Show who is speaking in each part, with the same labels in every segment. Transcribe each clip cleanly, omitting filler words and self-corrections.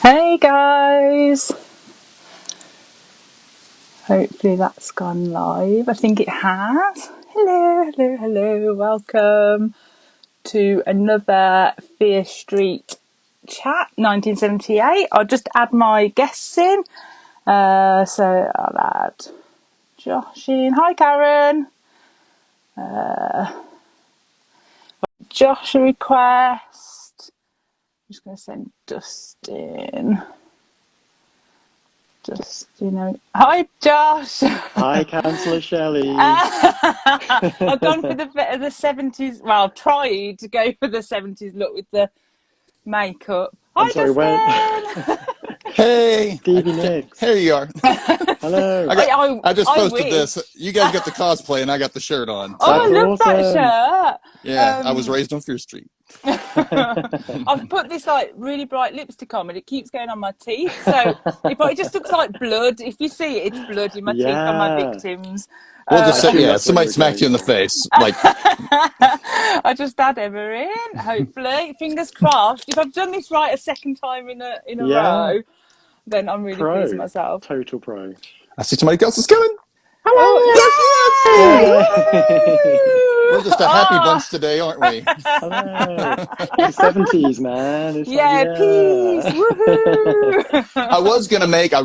Speaker 1: Hey guys! Hopefully that's gone live. I think it has. Hello, hello, hello. Welcome to another Fear Street chat, 1978. I'll just add my guests in. So I'll add Josh in. Hi Karen. Josh a request. I'm just going to send Dustin. Hi Josh.
Speaker 2: Hi, Councillor Shelley.
Speaker 1: I've gone for the 70s. Well, I've tried to go for the 70s look with the makeup.
Speaker 2: I'm
Speaker 1: Hi
Speaker 2: sorry, where?
Speaker 1: Dustin.
Speaker 3: Hey,
Speaker 2: Stevie Nicks.
Speaker 3: here you are.
Speaker 2: Hello.
Speaker 3: I just
Speaker 1: I
Speaker 3: posted
Speaker 1: wish.
Speaker 3: this. You guys got the cosplay, and I got the shirt on.
Speaker 1: Oh,
Speaker 2: That's
Speaker 1: I
Speaker 3: So
Speaker 1: love that
Speaker 2: awesome.
Speaker 1: shirt.
Speaker 3: yeah, I was raised on Fear Street.
Speaker 1: I've put this like really bright lipstick on, but it keeps going on my teeth. So it just looks like blood. If you see it, it's blood in my teeth on my
Speaker 2: Yeah,
Speaker 1: victims.
Speaker 3: We'll
Speaker 2: I
Speaker 3: just say,
Speaker 2: think
Speaker 3: yeah,
Speaker 2: that's where you
Speaker 3: somebody
Speaker 2: were
Speaker 3: smacked
Speaker 2: going
Speaker 3: you in the
Speaker 2: for.
Speaker 3: face. Like,
Speaker 1: I just add Emma in. Hopefully, fingers crossed. If I've done this right a second time in a
Speaker 2: Yeah,
Speaker 1: row, then I'm really pleased with
Speaker 2: pro.
Speaker 1: myself.
Speaker 2: Total pro.
Speaker 3: I see somebody else is coming.
Speaker 1: Oh,
Speaker 3: There she is.
Speaker 1: yay!
Speaker 2: Yay!
Speaker 3: We're
Speaker 1: Woo!
Speaker 3: just a happy
Speaker 1: Oh,
Speaker 3: bunch today, aren't we?
Speaker 2: Hello. It's the 70s, man. It's like,
Speaker 1: yeah, peace!
Speaker 2: yeah.
Speaker 1: Woohoo!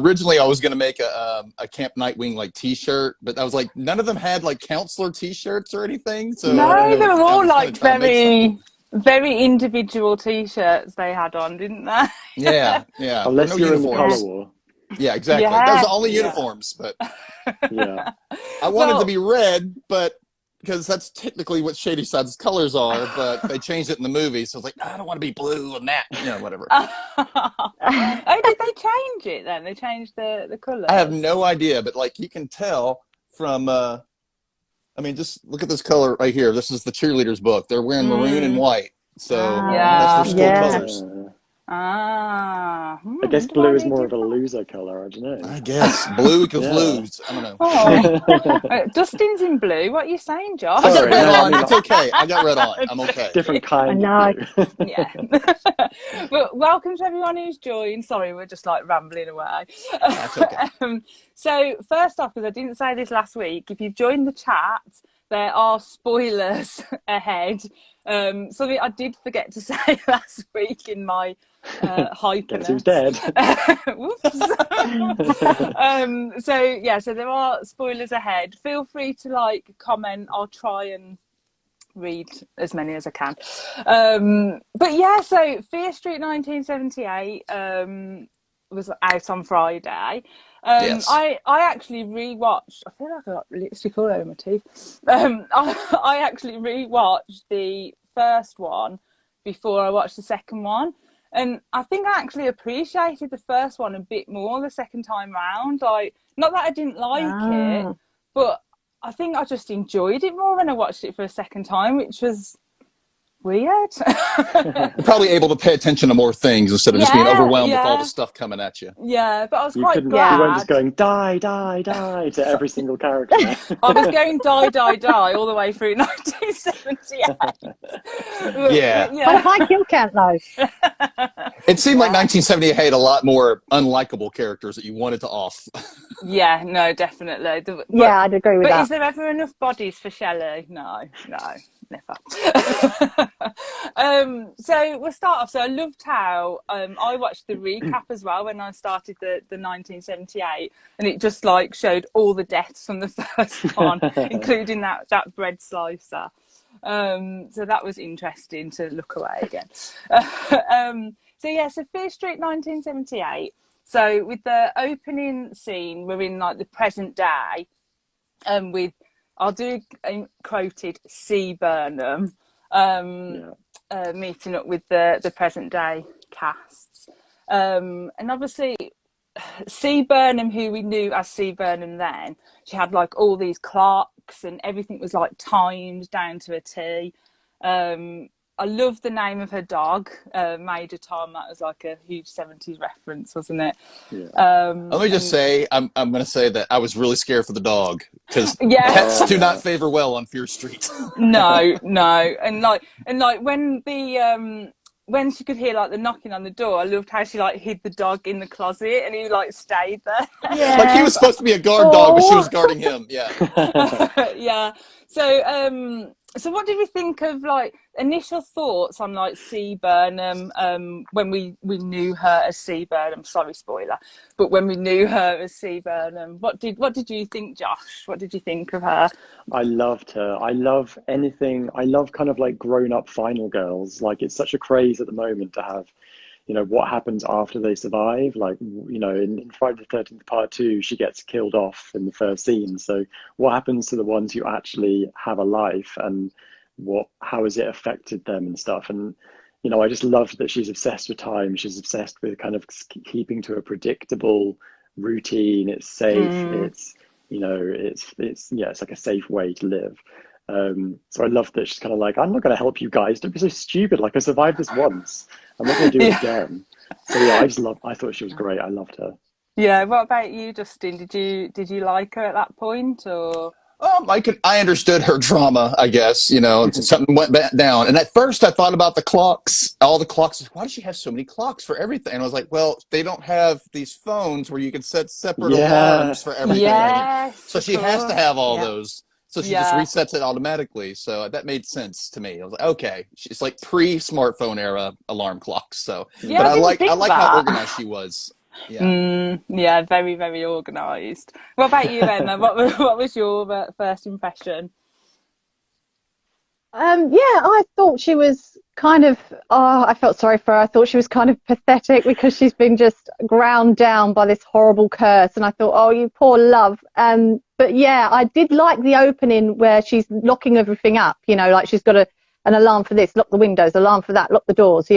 Speaker 3: Originally I was gonna make a Camp Nightwing like T-shirt, but I was like, none of them had like counselor T-shirts or anything, so I didn't
Speaker 1: No,
Speaker 2: Yeah.
Speaker 1: they
Speaker 3: know.
Speaker 1: were
Speaker 3: I
Speaker 1: all
Speaker 3: was gonna
Speaker 1: like
Speaker 3: try to make something.
Speaker 1: very individual T-shirts they had on, didn't they?
Speaker 3: Yeah, yeah. There were no
Speaker 2: Unless you're in the color
Speaker 1: Yeah,
Speaker 3: uniforms.
Speaker 2: war.
Speaker 3: Yeah, exactly. That was the
Speaker 1: yeah,
Speaker 3: only
Speaker 1: yeah.
Speaker 3: uniforms, but
Speaker 2: Yeah.
Speaker 3: I wanted to
Speaker 1: Well,
Speaker 3: be red, but because that's technically what Shady Side's colors are, but they changed it in the movie, so I was like, I don't want to be blue and that, whatever.
Speaker 1: oh, did they change it then? They changed the
Speaker 3: I have
Speaker 1: colours.
Speaker 3: no idea, but like you can tell from I mean, just look at this color right here. This is the cheerleaders book. They're wearing maroon and
Speaker 1: Mm,
Speaker 3: white. So that's their
Speaker 1: yeah.
Speaker 3: school
Speaker 4: Yeah.
Speaker 3: colors.
Speaker 2: Uh,
Speaker 1: Ah.
Speaker 2: I guess
Speaker 1: Wonder why
Speaker 2: blue is
Speaker 1: they
Speaker 2: more
Speaker 1: did
Speaker 2: of a loser color. I don't
Speaker 3: I guess blue equals
Speaker 2: know.
Speaker 3: lose. I don't know.
Speaker 1: Oh,
Speaker 2: Yeah.
Speaker 1: Dustin's in blue. What are you saying,
Speaker 3: I
Speaker 1: Josh?
Speaker 3: got
Speaker 2: Sorry,
Speaker 3: red
Speaker 2: no, I
Speaker 3: on.
Speaker 2: mean
Speaker 3: It's
Speaker 2: like
Speaker 3: okay. I got red on.
Speaker 1: I'm
Speaker 3: I'm okay.
Speaker 1: joking.
Speaker 2: different
Speaker 4: I
Speaker 2: kind of
Speaker 4: know.
Speaker 2: blue.
Speaker 1: Yeah. Well, welcome to everyone who's joined. Sorry, we're just like rambling away.
Speaker 3: That's okay.
Speaker 1: So, first off, because I didn't say this last week, if you've joined the chat, there are spoilers ahead. Something I did forget to say last week in my
Speaker 2: Guess who's
Speaker 1: hyperness.
Speaker 2: dead?
Speaker 1: Whoops. So there are spoilers ahead. Feel free to like comment. I'll try and read as many as I can. But yeah, so Fear Street 1978 was out on Friday.
Speaker 3: Yes.
Speaker 1: I actually rewatched. I feel like I got lipstick all over my teeth. I actually rewatched the first one before I watched the second one. And I think I actually appreciated the first one a bit more the second time round. Like, not that I didn't like it,
Speaker 4: Ah.
Speaker 1: but I think I just enjoyed it more when I watched it for a second time, which was weird.
Speaker 3: You're probably able to pay attention to more things instead of just being
Speaker 1: Yeah,
Speaker 3: overwhelmed with all the
Speaker 1: yeah,
Speaker 3: stuff coming at you.
Speaker 1: yeah. But I was
Speaker 2: You
Speaker 1: quite
Speaker 2: couldn't, you
Speaker 4: Yeah.
Speaker 2: weren't just
Speaker 1: glad.
Speaker 2: going die, die, die to
Speaker 1: So
Speaker 2: every single character.
Speaker 1: I was going die, die, die all the way through 1978.
Speaker 3: Yeah.
Speaker 4: What a
Speaker 1: Yeah.
Speaker 4: high kill count, though.
Speaker 3: It seemed like
Speaker 1: Yeah.
Speaker 3: 1978 had a lot more unlikable characters that you wanted to off.
Speaker 1: Yeah, no, definitely.
Speaker 4: Yeah, I'd agree with
Speaker 1: But
Speaker 4: that.
Speaker 1: is there ever enough bodies for Shelley? No, never. So we'll start off. So I loved how I watched the recap as well when I started the 1978, and it just like showed all the deaths from the first one, including that bread slicer. So that was interesting to look away again. So yeah, so Fear Street 1978. So with the opening scene, we're in like the present day, with I'll do quoted C. Burnham,
Speaker 2: Yeah.
Speaker 1: meeting up with the present day casts, and obviously C. Burnham, who we knew as C. Burnham then, she had like all these clocks and everything was like timed down to a T. I love the name of her dog, Major Tom. That was like a huge 70s reference, wasn't it?
Speaker 2: Yeah.
Speaker 3: Let me just say, I'm going to say that I was really scared for the dog because
Speaker 1: Yeah.
Speaker 3: pets do not
Speaker 2: Oh,
Speaker 3: favor well on Fear Street.
Speaker 1: No, and like when the when she could hear like the knocking on the door, I loved how she like hid the dog in the closet and he like stayed there.
Speaker 4: Yeah.
Speaker 3: Like he was supposed to be a guard dog, but she was guarding him. Yeah.
Speaker 1: Yeah. So what did we think of like initial thoughts on like C. Burnham when we knew her as C. Burnham? Sorry, spoiler, but when we knew her as C. Burnham, what did you think, Josh? What did you think of her?
Speaker 2: I loved her. I love anything. I love kind of like grown-up final girls. Like it's such a craze at the moment to have, what happens after they survive. Like, in Friday the 13th Part 2, she gets killed off in the first scene. So what happens to the ones who actually have a life, and how has it affected them and stuff? And, I just loved that she's obsessed with time. She's obsessed with kind of keeping to a predictable routine. It's safe. It's, it's like a safe way to live. So I love that she's kind of like, I'm not going to help you guys. Don't be so stupid. Like I survived this once. I'm not going to do it again. So yeah, I thought she was great. I loved her.
Speaker 1: Yeah. What about you, Justin? Did you like her at that point, or?
Speaker 3: I understood her drama, I guess, something went down. And at first I thought about the clocks, all the clocks. Why does she have so many clocks for everything? And I was like, well, they don't have these phones where you can set separate alarms for everything.
Speaker 1: Yes,
Speaker 3: so she has to have all those. So she just
Speaker 1: Yeah.
Speaker 3: resets it automatically. So that made sense to me. I was like, okay, it's like pre-smartphone era alarm clocks. So,
Speaker 1: Yeah,
Speaker 3: but
Speaker 1: I didn't
Speaker 3: I
Speaker 1: think
Speaker 3: like
Speaker 1: that.
Speaker 3: how organized she was. Yeah.
Speaker 1: Yeah, very, very organised. What about you, Emma? What was your first impression?
Speaker 4: I thought she was kind of, I felt sorry for her. I thought she was kind of pathetic because she's been just ground down by this horrible curse. And I thought, oh, you poor love. But yeah, I did like the opening where she's locking everything up, like she's got an alarm for this, lock the windows, alarm for that, lock the doors,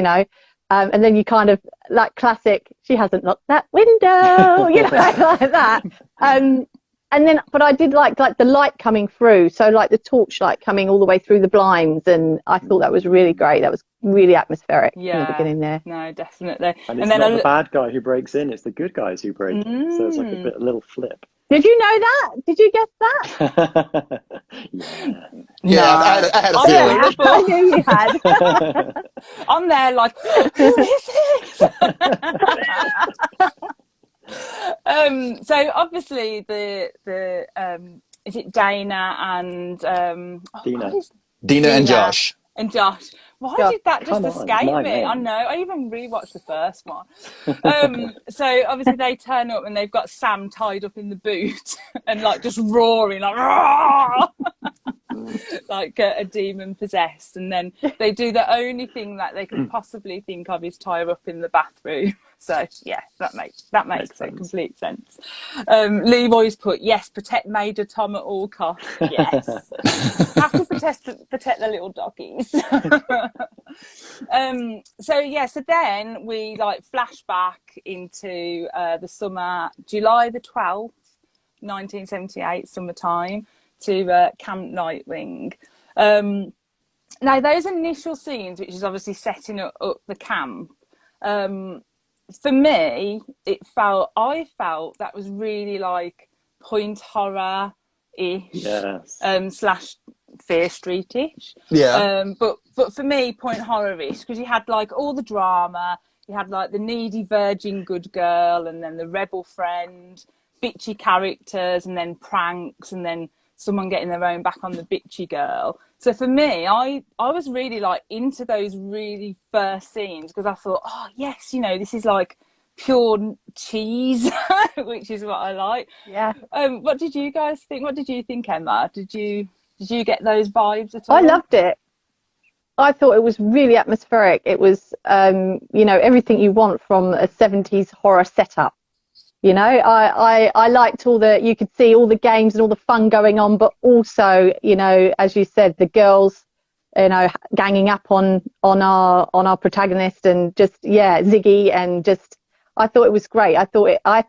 Speaker 4: and then you kind of, like classic, she hasn't locked that window, like that. And then, but I did like the light coming through, so like the torchlight coming all the way through the blinds, and I thought that was really great. That was really atmospheric in the beginning there.
Speaker 1: No, definitely.
Speaker 2: And it's not the bad guy who breaks in; it's the good guys who break in. So it's like a little flip.
Speaker 4: Did you know that? Did you guess that?
Speaker 3: Yeah, I had a feeling.
Speaker 4: I knew you had.
Speaker 1: I'm there like, who is it? So obviously the is it Dana and
Speaker 3: Dina and Josh.
Speaker 1: And Josh. Why did that just escape me? I know. I even rewatched the first one. So obviously they turn up and they've got Sam tied up in the boot and like just roaring like like a demon possessed. And then they do the only thing that they could possibly think of is tie her up in the bathroom. So yes, that makes complete sense. Leroy's put yes, protect Major Tom at all costs. Yes, have to protect the little doggies. So then we like flash back into the summer, July the 12th, 1978, summertime, to Camp Nightwing. Now those initial scenes, which is obviously setting up the camp. For me, I felt that was really like point horror-ish, slash Fear Street-ish.
Speaker 3: Yeah.
Speaker 1: But for me, point horror-ish, because you had like all the drama, you had like the needy virgin good girl, and then the rebel friend, bitchy characters, and then pranks, and then someone getting their own back on the bitchy girl. So for me, I was really like into those really first scenes because I thought, oh yes, this is like pure cheese, which is what I like.
Speaker 4: Yeah.
Speaker 1: What did you guys think? What did you think, Emma? Did you get those vibes at all?
Speaker 4: I loved it. I thought it was really atmospheric. It was, everything you want from a 70s horror setup. I liked you could see all the games and all the fun going on, but also, as you said, the girls, ganging up on our protagonist, and just, Ziggy, and just, I thought it was great. I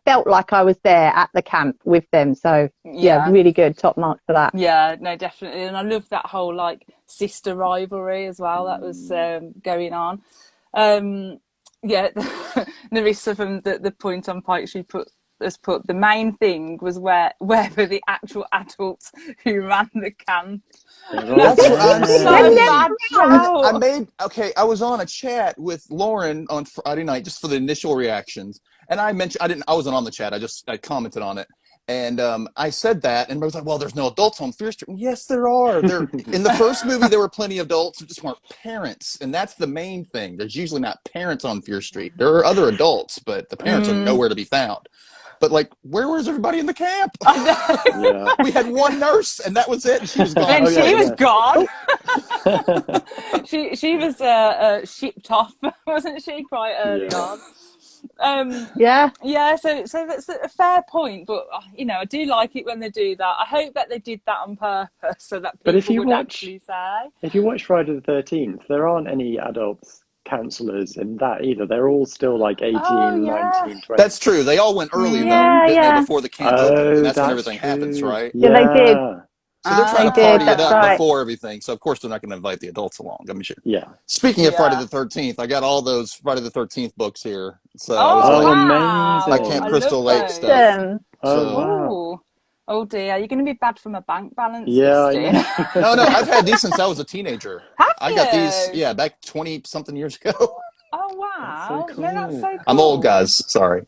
Speaker 4: felt like I was there at the camp with them. So really good. Top marks for that. Yeah,
Speaker 1: no, definitely. And I love that whole like sister rivalry as well that was going on. Nerissa from the Point on Pike, she put has put the main thing was where were the actual adults who ran the camp.
Speaker 3: That's what I'm
Speaker 1: So
Speaker 3: saying.
Speaker 1: bad,
Speaker 3: Okay, I was on a chat with Lauren on Friday night just for the initial reactions, and I mentioned I wasn't on the chat. I commented on it, and I said that, and I was like, "Well, there's no adults on Fear Street." Yes, there are. There in the first movie there were plenty of adults, there just weren't parents, and that's the main thing. There's usually not parents on Fear Street. There are other adults, but the parents are nowhere to be found. But like, where was everybody in the camp?
Speaker 2: Yeah.
Speaker 3: We had one nurse, and that was it. And she was gone.
Speaker 1: And
Speaker 2: Oh, yeah,
Speaker 1: she was
Speaker 2: yeah.
Speaker 1: gone. she was shipped off, wasn't she? Quite early
Speaker 2: Yeah.
Speaker 1: on.
Speaker 4: Yeah.
Speaker 1: Yeah, so that's a fair point, but you know, I do like it when they do that. I hope that they did that on purpose so that
Speaker 2: But if
Speaker 1: people
Speaker 2: you
Speaker 1: would
Speaker 2: watch-
Speaker 1: actually say.
Speaker 2: If you watch Friday the 13th, there aren't any adults counselors in that either. They're all still like 18,
Speaker 1: Oh, yeah.
Speaker 2: 19, 20.
Speaker 3: That's true. They all went early,
Speaker 4: Yeah,
Speaker 3: though, didn't
Speaker 4: yeah.
Speaker 3: they, before the camp opened? And that's when
Speaker 2: that's
Speaker 3: everything happens,
Speaker 2: true.
Speaker 3: right?
Speaker 4: Yeah, they did.
Speaker 3: So they're trying to
Speaker 4: They did,
Speaker 3: party it
Speaker 4: that's
Speaker 3: up
Speaker 4: right.
Speaker 3: before everything. So, of course, they're not going to invite the adults along. I mean, sure.
Speaker 2: Yeah.
Speaker 3: Speaking of
Speaker 1: Yeah.
Speaker 3: Friday the 13th, I got all those Friday the 13th books here. So I
Speaker 1: Oh,
Speaker 3: was like,
Speaker 1: wow.
Speaker 2: amazing.
Speaker 3: like Camp
Speaker 1: I
Speaker 3: Crystal
Speaker 1: love
Speaker 3: Lake
Speaker 1: those.
Speaker 3: stuff.
Speaker 4: Awesome.
Speaker 2: Oh,
Speaker 3: So-
Speaker 2: wow.
Speaker 1: Ooh. Oh dear, you're going to be bad from a bank balance.
Speaker 2: Yeah, I
Speaker 1: Christine.
Speaker 2: know.
Speaker 3: No, I've had these since I was a teenager.
Speaker 1: Have
Speaker 3: I got
Speaker 1: you?
Speaker 3: these, yeah, back 20-something years ago.
Speaker 1: Oh wow.
Speaker 2: That's so
Speaker 1: No, that's
Speaker 2: cool.
Speaker 1: so cool.
Speaker 3: I'm old, guys. Sorry.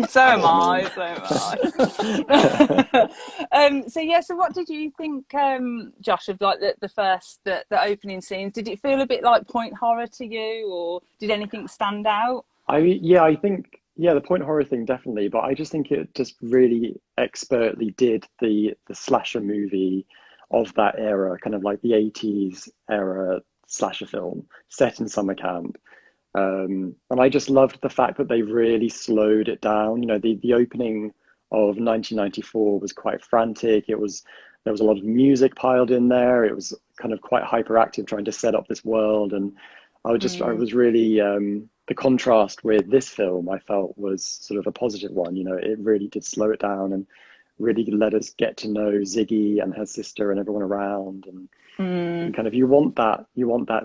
Speaker 1: So am I. So yeah. So what did you think, Josh, of like the first the opening scenes? Did it feel a bit like Point Horror to you, or did anything stand out?
Speaker 2: I think the point horror thing definitely, but I just think it just really expertly did the slasher movie of that era, kind of like the 80s era slasher film set in summer camp. And I just loved the fact that they really slowed it down. You know, the opening of 1994 was quite frantic. There was a lot of music piled in there. It was kind of quite hyperactive, trying to set up this world. And I was really, the contrast with this film, I felt was sort of a positive one. You know, it really did slow it down and really let us get to know Ziggy and her sister and everyone around. And kind of you want that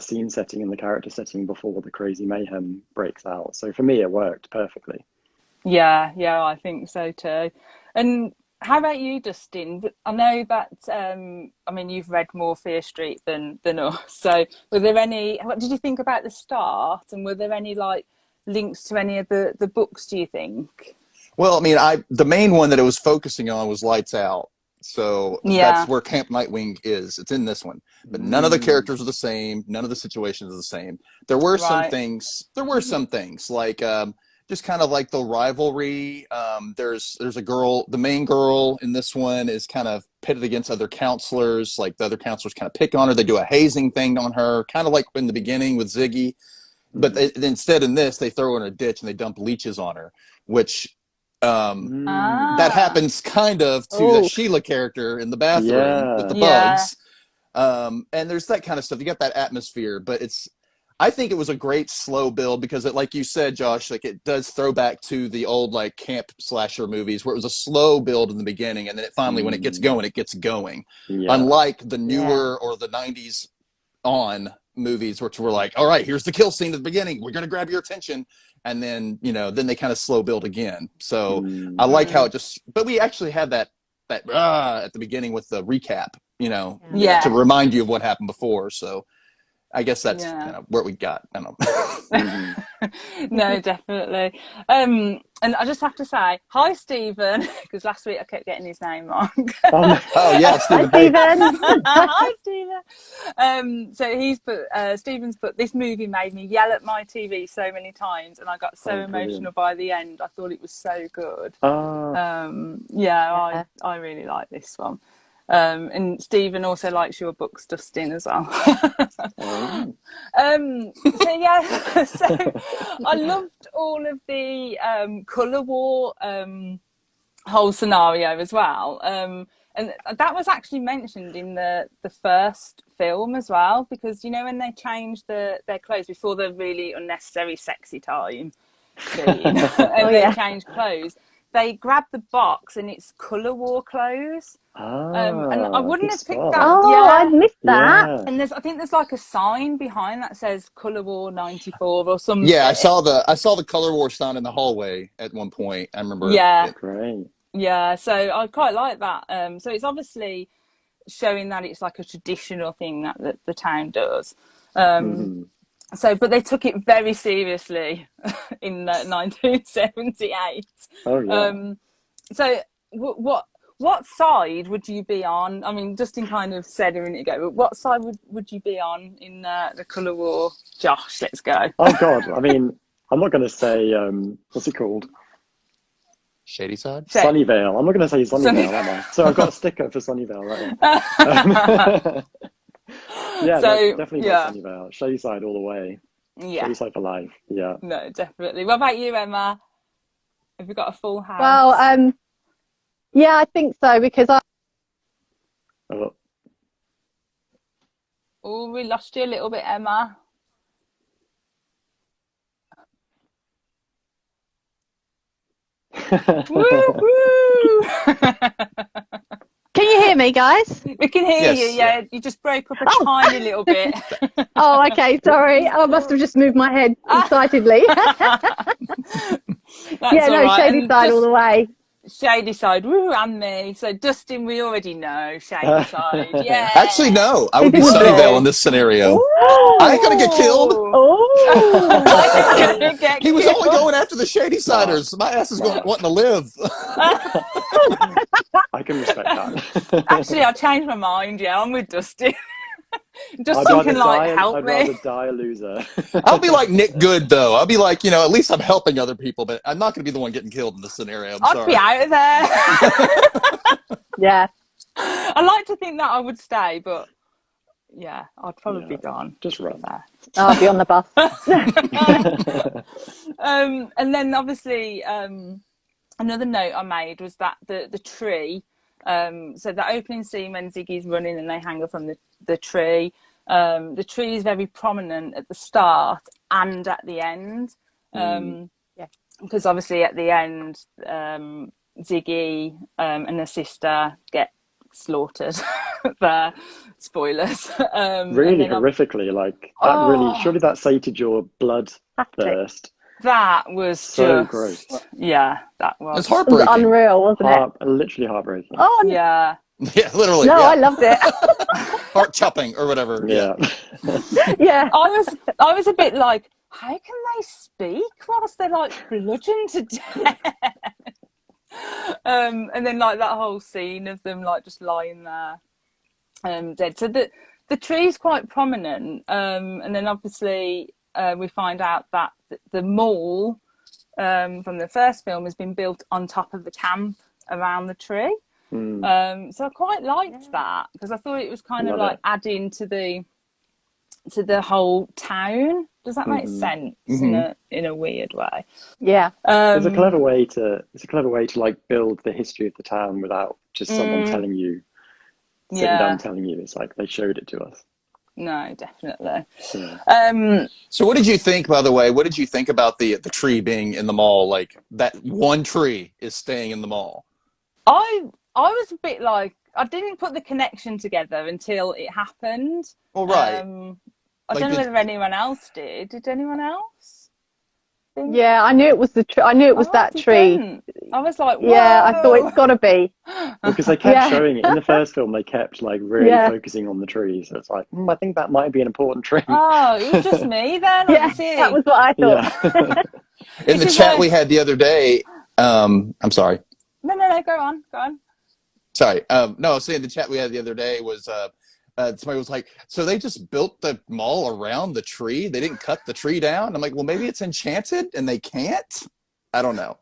Speaker 2: scene setting and the character setting before the crazy mayhem breaks out. So for me, it worked perfectly.
Speaker 1: Yeah, I think so too. And how about you, Dustin? I know that I mean, you've read more Fear Street than us. So what did you think about the start, and were there any like links to any of the books, do you think?
Speaker 3: Well, I mean, the main one that it was focusing on was Lights Out. So that's where Camp Nightwing is. It's in this one. But none of the characters are the same. None of the situations are the same. There were some things. Like just kind of like the rivalry. There's a girl, the main girl in this one is kind of pitted against other counselors. Like the other counselors kind of pick on her. They do a hazing thing on her, kind of like in the beginning with Ziggy. But instead in this, they throw her in a ditch and they dump leeches on her, which that happens kind of to the Sheila character in the bathroom with the bugs. And there's that kind of stuff. You got that atmosphere, but I think it was a great slow build because like you said, Josh, like it does throw back to the old like camp slasher movies where it was a slow build in the beginning. And then it finally, when it gets going, it gets going. Yeah. Unlike the newer or the 90s on movies, which were like, all right, here's the kill scene at the beginning. We're going to grab your attention. And then, then they kind of slow build again. So I like how but we actually had that at the beginning with the recap, to remind you of what happened before. So I guess that's kind of where we got. I don't know.
Speaker 1: No, definitely. And I just have to say, hi, Stephen, because last week I kept getting his name wrong.
Speaker 3: Oh, yeah, Stephen.
Speaker 1: Hi, Stephen. So Stephen's put, this movie made me yell at my TV so many times, and I got so emotional by the end. I thought it was so good. I really like this one. And Stephen also likes your books, Dustin, as well. So I loved all of the colour war whole scenario as well. And that was actually mentioned in the first film as well, because when they changed their clothes before the really unnecessary sexy time scene and they changed clothes, they grab the box and it's colour war clothes. And I wouldn't
Speaker 2: good
Speaker 1: have picked
Speaker 2: spot.
Speaker 1: that.
Speaker 4: Oh,
Speaker 1: Yeah.
Speaker 4: I missed that.
Speaker 2: Yeah.
Speaker 1: And I think there's like a sign behind that says Colour War 94 or something.
Speaker 3: Yeah, I saw the Color War sign in the hallway at one point. I remember.
Speaker 1: Yeah.
Speaker 2: Great.
Speaker 1: Yeah, so I quite like that. So it's obviously showing that it's like a traditional thing that the town does. So, but they took it very seriously in 1978.
Speaker 2: Oh yeah.
Speaker 1: So what side would you be on? I mean, Dustin kind of said a minute ago, but what side would you be on in the Colour War? Josh, let's go.
Speaker 2: Oh God. I mean, I'm not going to say what's it called?
Speaker 3: Shady Side.
Speaker 2: Sunnyvale. I'm not going to say Sunnyvale, am I? So I've got a sticker for Sunnyvale right now. Yeah,
Speaker 1: So,
Speaker 2: no, definitely
Speaker 1: yeah.
Speaker 2: not Sunnyvale. Shadyside all the way.
Speaker 1: Yeah.
Speaker 2: Shadyside for life. Yeah.
Speaker 1: No, definitely. What about you, Emma? Have you got a full house?
Speaker 4: Well, yeah, I think so because
Speaker 2: Oh.
Speaker 1: Oh, we lost you a little bit, Emma. Woo woo!
Speaker 4: can you hear me, guys?
Speaker 1: We can hear
Speaker 3: Yes.
Speaker 1: you. Yeah, you just broke up a tiny little bit.
Speaker 4: Oh, okay, sorry. I must have just moved my head excitedly.
Speaker 1: That's
Speaker 4: Yeah,
Speaker 1: all
Speaker 4: no,
Speaker 1: right.
Speaker 4: Shady
Speaker 1: And
Speaker 4: Side
Speaker 1: just
Speaker 4: all the way.
Speaker 1: Shady Side, woo, and me. So Dustin, we already know Shady Side. Yeah.
Speaker 3: Actually, no. I would be
Speaker 4: Who didn't
Speaker 3: Sunnyvale
Speaker 4: know?
Speaker 3: in this scenario.
Speaker 1: Ooh.
Speaker 3: I ain't gonna get killed.
Speaker 4: Oh,
Speaker 1: I'm gonna get
Speaker 3: He was
Speaker 1: killed.
Speaker 3: only going after the Shady Siders. My ass is going wanting to live.
Speaker 2: I can respect that.
Speaker 1: Actually, I changed my mind. Yeah, I'm with Dustin.
Speaker 2: I'd
Speaker 1: Dustin
Speaker 2: rather
Speaker 1: can like
Speaker 2: die,
Speaker 1: help
Speaker 2: I'd
Speaker 1: me.
Speaker 2: rather die a loser.
Speaker 3: I'll be like Nick Good though. I'll be like, at least I'm helping other people, but I'm not gonna be the one getting killed in this scenario. I'm
Speaker 1: I'd
Speaker 3: sorry.
Speaker 1: be out of there.
Speaker 4: yeah.
Speaker 1: I like to think that I would stay, but yeah, I'd probably be gone.
Speaker 2: Just run.
Speaker 1: There.
Speaker 4: I'll be on the bus.
Speaker 1: And then obviously another note I made was that the tree. So the opening scene when Ziggy's running and they hang up from the tree. The tree is very prominent at the start and at the end. Because obviously at the end, Ziggy and her sister get slaughtered. There, spoilers.
Speaker 2: Really horrifically, like that. Really, surely that sated your blood thirst.
Speaker 1: That was
Speaker 2: So
Speaker 1: just
Speaker 2: gross.
Speaker 1: Yeah, that was.
Speaker 3: It's
Speaker 4: It was
Speaker 3: heartbreaking.
Speaker 4: unreal, wasn't it?
Speaker 2: Literally heartbreaking.
Speaker 4: Oh,
Speaker 1: Yeah.
Speaker 3: Yeah, literally.
Speaker 4: no,
Speaker 3: yeah.
Speaker 4: I loved it.
Speaker 3: Heart chopping or whatever.
Speaker 2: Yeah.
Speaker 4: Yeah.
Speaker 1: I was a bit like, how can they speak whilst they're like bludgeoned to death? And then like that whole scene of them like just lying there dead. So the tree's quite prominent. And then obviously we find out that the mall from the first film has been built on top of the camp around the tree. So I quite liked that because I thought it was kind of
Speaker 2: Love
Speaker 1: like
Speaker 2: it.
Speaker 1: adding to the whole town. Does that make sense in a weird way?
Speaker 4: Yeah.
Speaker 2: It's a clever way to like build the history of the town without just someone telling you, sitting down and telling you. It's like they showed it to us.
Speaker 1: No, definitely.
Speaker 2: Yeah.
Speaker 3: So what did you think, by the way? What did you think about the tree being in the mall? Like that one tree is staying in the mall.
Speaker 1: I was a bit like, I didn't put the connection together until it happened.
Speaker 3: Well, right.
Speaker 1: I don't know whether anyone else did. Did anyone else?
Speaker 4: Yeah, I knew it was I knew it was that
Speaker 1: you
Speaker 4: tree.
Speaker 1: didn't? I was like, whoa.
Speaker 4: Yeah, I thought it's got to be.
Speaker 2: Because they kept
Speaker 4: Yeah.
Speaker 2: showing it in the first film. They kept like really
Speaker 4: Yeah.
Speaker 2: focusing on the tree. So it's like, I think that might be an important tree.
Speaker 1: Oh, it was just me then.
Speaker 4: Yeah,
Speaker 1: obviously.
Speaker 4: that was what I thought.
Speaker 2: Yeah.
Speaker 3: In the
Speaker 1: This is
Speaker 3: chat
Speaker 1: why-
Speaker 3: we had the other day, I'm sorry.
Speaker 1: No, go on.
Speaker 3: Sorry. No, I was saying the chat we had the other day was somebody was like, so they just built the mall around the tree? They didn't cut the tree down? I'm like, well, maybe it's enchanted and they can't? I don't know.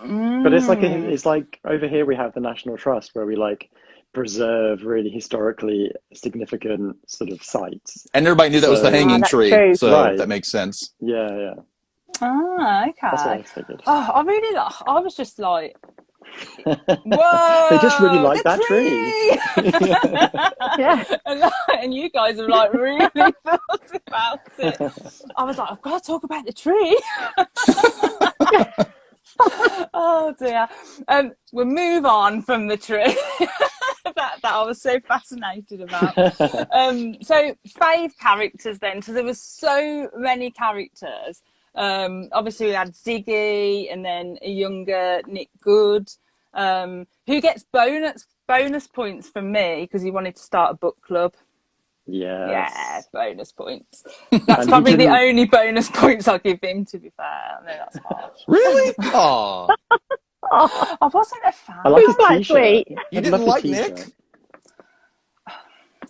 Speaker 2: But it's like over here we have the National Trust where we like preserve really historically significant sort of sites.
Speaker 3: And everybody knew that was the
Speaker 2: So-
Speaker 3: hanging
Speaker 4: that's
Speaker 3: tree,
Speaker 4: true.
Speaker 3: so
Speaker 2: Right.
Speaker 3: that makes sense.
Speaker 2: Yeah.
Speaker 1: Ah,
Speaker 2: That's what I
Speaker 1: okay.
Speaker 2: figured.
Speaker 1: Oh, I was just like, whoa!
Speaker 2: They just really like
Speaker 1: the
Speaker 2: that tree.
Speaker 4: Yeah.
Speaker 1: and you guys have like really thought about it. I was like, I've got to talk about the tree. Oh Oh dear. We'll move on from the tree that I was so fascinated about. So fave characters then. So there was so many characters. Obviously we had Ziggy and then a younger Nick Good, who gets bonus points from me because he wanted to start a book club.
Speaker 2: Yes.
Speaker 1: Yeah, bonus points. That's
Speaker 2: And
Speaker 1: probably
Speaker 2: he
Speaker 1: the
Speaker 2: didn't-
Speaker 1: only bonus points I'll give him, to be fair. I know that's harsh.
Speaker 3: Really? Aw.
Speaker 4: Oh,
Speaker 1: I wasn't a fan.
Speaker 2: I like
Speaker 4: Who's
Speaker 2: his
Speaker 4: quite
Speaker 2: t-shirt.
Speaker 4: sweet.
Speaker 3: You
Speaker 2: I'd
Speaker 3: didn't
Speaker 2: love his
Speaker 3: like
Speaker 2: t-shirt.
Speaker 3: Nick?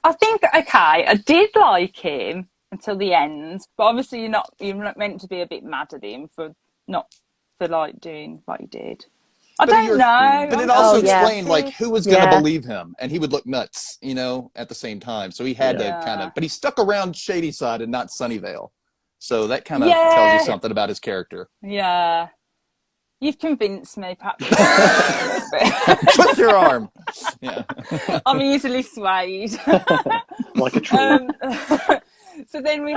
Speaker 1: I think, okay, I did like him until the end, but obviously you're not meant to be a bit mad at him for like doing what he did. I
Speaker 3: But
Speaker 1: don't
Speaker 3: you're-
Speaker 1: know.
Speaker 3: But it
Speaker 1: I'm
Speaker 3: also
Speaker 4: Oh, yeah.
Speaker 3: explained like who was going to
Speaker 4: Yeah.
Speaker 3: believe him, and he would look nuts, you know, at the same time. So he had to
Speaker 1: Yeah.
Speaker 3: kind of, but he stuck around Shady Side and not Sunnyvale. So that kind of
Speaker 1: Yeah.
Speaker 3: tells you something about his character.
Speaker 1: Yeah. You've convinced me, perhaps.
Speaker 3: Twist your arm. Yeah.
Speaker 1: I'm easily swayed.
Speaker 2: Like a tree.
Speaker 1: So then we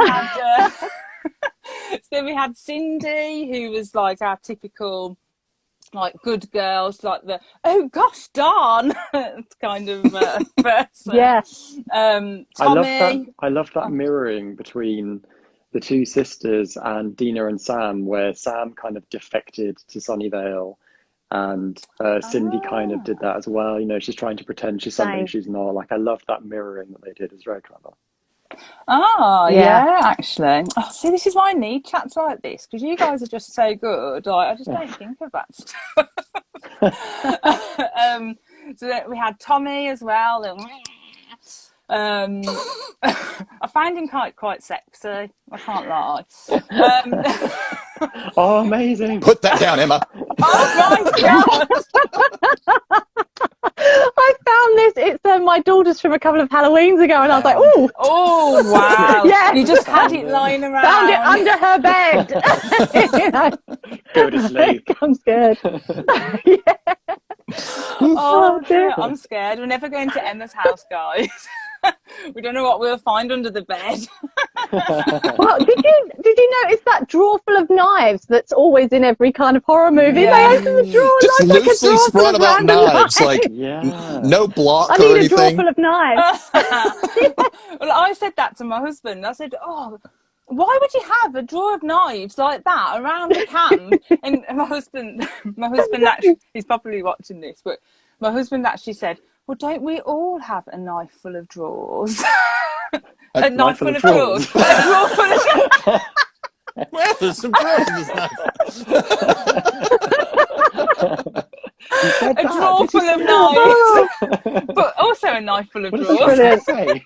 Speaker 1: had Cindy, who was like our typical like good girls, like the oh gosh darn kind of person.
Speaker 4: Yeah.
Speaker 1: Tommy.
Speaker 2: I love that mirroring between the two sisters and Dina and Sam, where Sam kind of defected to Sunnyvale, and Cindy kind of did that as well. You know, she's trying to pretend she's something
Speaker 4: Same.
Speaker 2: she's not. Like, I love that mirroring that they did. It's very clever.
Speaker 1: Oh
Speaker 4: Yeah.
Speaker 1: yeah, actually. Oh, see, this is why I need chats like this because you guys are just so good. Like, I just don't think of that stuff. So then we had Tommy as well. And, I find him quite sexy. I can't lie.
Speaker 2: Oh, amazing!
Speaker 3: Put that down, Emma.
Speaker 1: Oh my god!
Speaker 4: I found this. It's my daughter's from a couple of Halloweens ago, and I was like, "Ooh,
Speaker 1: Oh wow!
Speaker 4: Yeah.
Speaker 1: You just had it lying around.
Speaker 4: found it under her bed." You know,
Speaker 2: Go to sleep.
Speaker 4: it comes good. Yeah.
Speaker 1: Oh dear,
Speaker 4: dear.
Speaker 1: I'm scared. We're never going to Emma's house, guys. We don't know what we'll find under the bed.
Speaker 4: Well, did you notice that drawer full of knives that's always in every kind of horror movie?
Speaker 1: Yeah.
Speaker 4: They open the drawer,
Speaker 3: Just
Speaker 4: and there's like a
Speaker 3: loosely
Speaker 4: drawer full
Speaker 3: spread
Speaker 4: of
Speaker 3: about
Speaker 4: random
Speaker 3: knives, like
Speaker 2: Yeah.
Speaker 3: no block
Speaker 4: I
Speaker 3: or
Speaker 4: need a drawer
Speaker 3: anything.
Speaker 4: full of knives.
Speaker 1: Well, I said that to my husband. I said, "Oh, why would you have a drawer of knives like that around the camp?" And my husband actually, he's probably watching this, but my husband actually said, "Well, don't we all have a knife full of drawers?" A knife full of drawers. A drawer full of drawers.
Speaker 3: Well, there's some drawers in this knife.
Speaker 2: You said
Speaker 1: A
Speaker 2: that.
Speaker 1: drawer
Speaker 2: Did you
Speaker 1: full of
Speaker 2: say
Speaker 1: knives, but also a knife full of
Speaker 2: What
Speaker 1: drawers.
Speaker 2: does that say?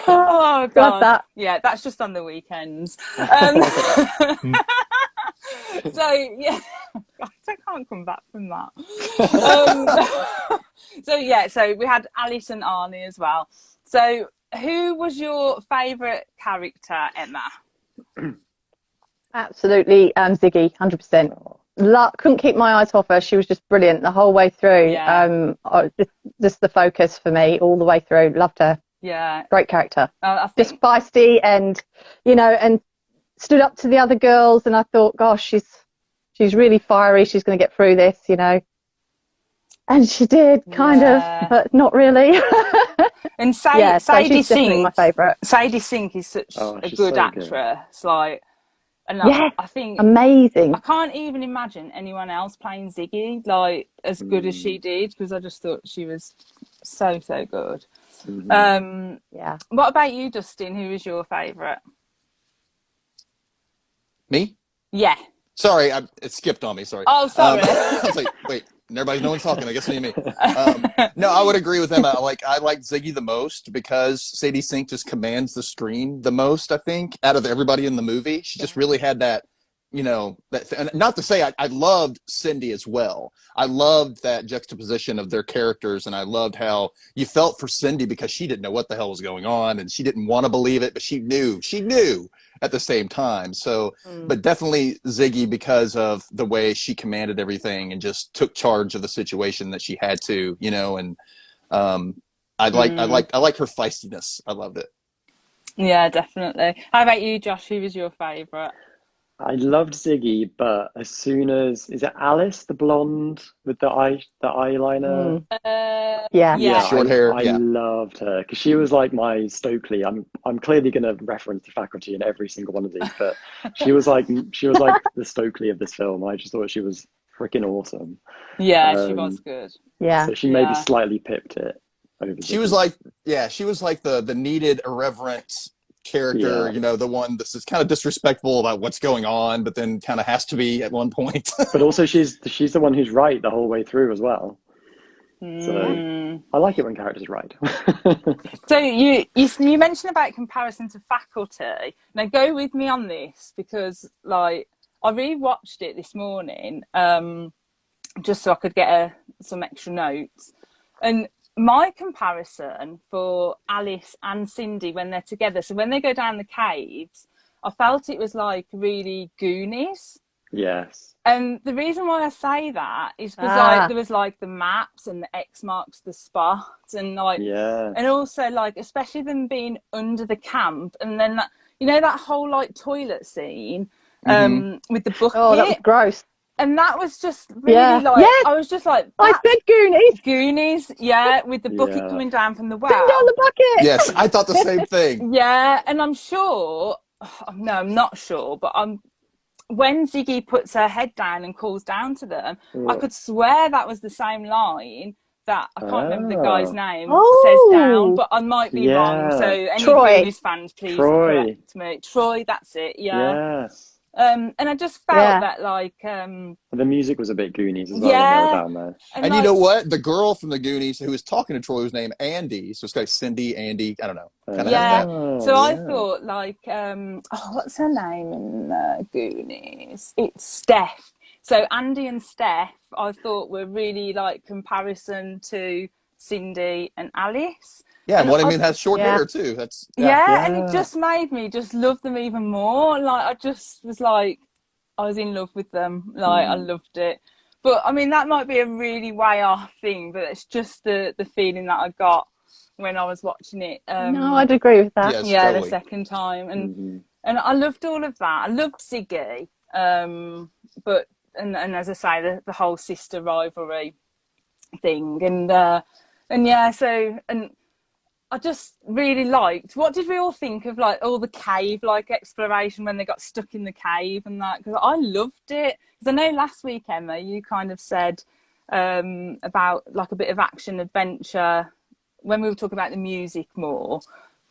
Speaker 1: Oh
Speaker 4: Love
Speaker 1: god,
Speaker 4: that.
Speaker 1: yeah, that's just on the weekends. So yeah, I can't come back from that. So we had Alice and Arnie as well. So who was your favourite character, Emma?
Speaker 4: Absolutely, Ziggy, 100%. Couldn't keep my eyes off her. She was just brilliant the whole way through.
Speaker 1: Yeah.
Speaker 4: Just the focus for me all the way through. Loved her.
Speaker 1: Yeah,
Speaker 4: Great character.
Speaker 1: I
Speaker 4: Just
Speaker 1: think
Speaker 4: feisty and, and stood up to the other girls. And I thought, gosh, she's really fiery. She's going to get through this, And she did, kind
Speaker 1: Yeah.
Speaker 4: of, but not really.
Speaker 1: and
Speaker 4: So
Speaker 1: Sadie
Speaker 4: she's definitely
Speaker 1: Sink.
Speaker 4: my favourite.
Speaker 1: Sadie Sink is such
Speaker 2: Oh,
Speaker 1: a
Speaker 2: she's
Speaker 1: good
Speaker 2: so
Speaker 1: actress. Like, and
Speaker 4: Yeah.
Speaker 1: I think
Speaker 4: Amazing.
Speaker 1: I can't even imagine anyone else playing Ziggy like as good as she did because I just thought she was so good.
Speaker 4: Yeah.
Speaker 1: What about you, Dustin? Who is your favourite?
Speaker 3: Me?
Speaker 1: Yeah.
Speaker 3: Sorry, it skipped on me. Sorry.
Speaker 1: Oh, sorry.
Speaker 3: I was like, wait, no one's talking. I guess it's me. No, I would agree with Emma. I like Ziggy the most because Sadie Sink just commands the screen the most. I think out of everybody in the movie, she just really had that. And not to say I loved Cindy as well. I loved that juxtaposition of their characters, and I loved how you felt for Cindy because she didn't know what the hell was going on, and she didn't want to believe it, but she knew at the same time. So, but definitely Ziggy because of the way she commanded everything and just took charge of the situation that she had to, and I like her feistiness. I loved it.
Speaker 1: Yeah, definitely. How about you, Josh? Who was your favourite?
Speaker 2: I loved Ziggy, but as soon as is it Alice, the blonde with the eyeliner?
Speaker 4: Mm,
Speaker 1: Uh,
Speaker 4: yeah.
Speaker 2: Yeah,
Speaker 1: yeah.
Speaker 3: Short hair.
Speaker 2: I
Speaker 3: Yeah.
Speaker 2: loved her because she was like my Stokely. I'm clearly going to reference the faculty in every single one of these, but she was like the Stokely of this film. I just thought she was freaking awesome.
Speaker 1: Yeah, she was
Speaker 2: Um,
Speaker 1: good.
Speaker 4: Yeah.
Speaker 2: so she maybe
Speaker 1: Yeah.
Speaker 2: slightly pipped it over
Speaker 3: She was
Speaker 2: Ziggy.
Speaker 3: like, yeah, she was like the needed irreverent character,
Speaker 2: Yeah,
Speaker 3: you know, the one that's just kind of disrespectful about what's going on, but then kind of has to be at one point.
Speaker 2: but also she's the one who's right the whole way through as well.
Speaker 4: Yeah.
Speaker 2: So
Speaker 1: Mm.
Speaker 2: I like it when characters are right.
Speaker 1: So you mentioned about comparison to faculty. Now go with me on this because like I rewatched it this morning, just so I could get some extra notes. And my comparison for Alice and Cindy when they're together, so when they go down the caves, I felt it was like really Goonies.
Speaker 2: Yes.
Speaker 1: And the reason why I say that is because like
Speaker 4: Ah,
Speaker 1: there was like the maps and the X marks the spot and like and
Speaker 2: Yes.
Speaker 1: also like especially them being under the camp and then that you know that whole like toilet scene
Speaker 3: Hmm.
Speaker 1: with the
Speaker 4: oh, that was
Speaker 1: bucket
Speaker 4: gross.
Speaker 1: and that was just really
Speaker 4: Yeah.
Speaker 1: like
Speaker 4: Yes,
Speaker 1: I was just like
Speaker 4: I
Speaker 1: that's
Speaker 4: said Goonies.
Speaker 1: Goonies, yeah, with the bucket
Speaker 2: Yeah.
Speaker 1: coming down from the
Speaker 4: Send down
Speaker 1: well.
Speaker 4: the bucket.
Speaker 3: Yes, I thought the same thing.
Speaker 1: Yeah, and I'm sure no, I'm not sure, but I'm when Ziggy puts her head down and calls down to them, I
Speaker 2: Ugh.
Speaker 1: could swear that was the same line that I can't remember the guy's
Speaker 2: Ah.
Speaker 1: name says down,
Speaker 4: Oh,
Speaker 1: but I might be wrong. So
Speaker 2: Yeah.
Speaker 1: any
Speaker 4: Troy.
Speaker 1: Goonies fans, please
Speaker 2: Troy.
Speaker 1: correct me. Troy, that's it. Yeah.
Speaker 2: Yes.
Speaker 1: And I just felt
Speaker 4: Yeah.
Speaker 1: that like
Speaker 2: The music was a bit Goonies as well when they were
Speaker 1: yeah,
Speaker 2: down there.
Speaker 1: and
Speaker 3: And you know
Speaker 1: like
Speaker 3: what? The girl from the Goonies who was talking to Troy was named Andy. So it's like Cindy, Andy. I don't know. Kind of has
Speaker 1: yeah.
Speaker 3: that.
Speaker 1: So
Speaker 2: Oh,
Speaker 1: I
Speaker 2: yeah.
Speaker 1: thought like oh what's her name in Goonies? It's Steph. So Andy and Steph I thought were really like comparison to Cindy and Alice.
Speaker 3: Yeah, and
Speaker 1: And
Speaker 3: what I
Speaker 1: I
Speaker 3: mean has short
Speaker 4: Yeah.
Speaker 3: hair too. That's yeah.
Speaker 1: yeah, and it
Speaker 2: Yeah.
Speaker 1: just made me just love them even more. Like I just was like I was in love with them. Like I
Speaker 2: Mm.
Speaker 1: loved it. But I mean that might be a really way off thing, but it's just the feeling that I got when I was watching it.
Speaker 4: No, I'd agree with that.
Speaker 3: Yes,
Speaker 1: Yeah, the
Speaker 3: totally.
Speaker 1: second time,
Speaker 2: Mhm.
Speaker 1: and I loved all of that. I loved Ziggy, but and as I say, the whole sister rivalry thing, and yeah, so and I just really liked. What did we all think of like all the cave like exploration when they got stuck in the cave and that? Because I loved it. Because I know last week, Emma, you kind of said about like a bit of action adventure when we were talking about the music more.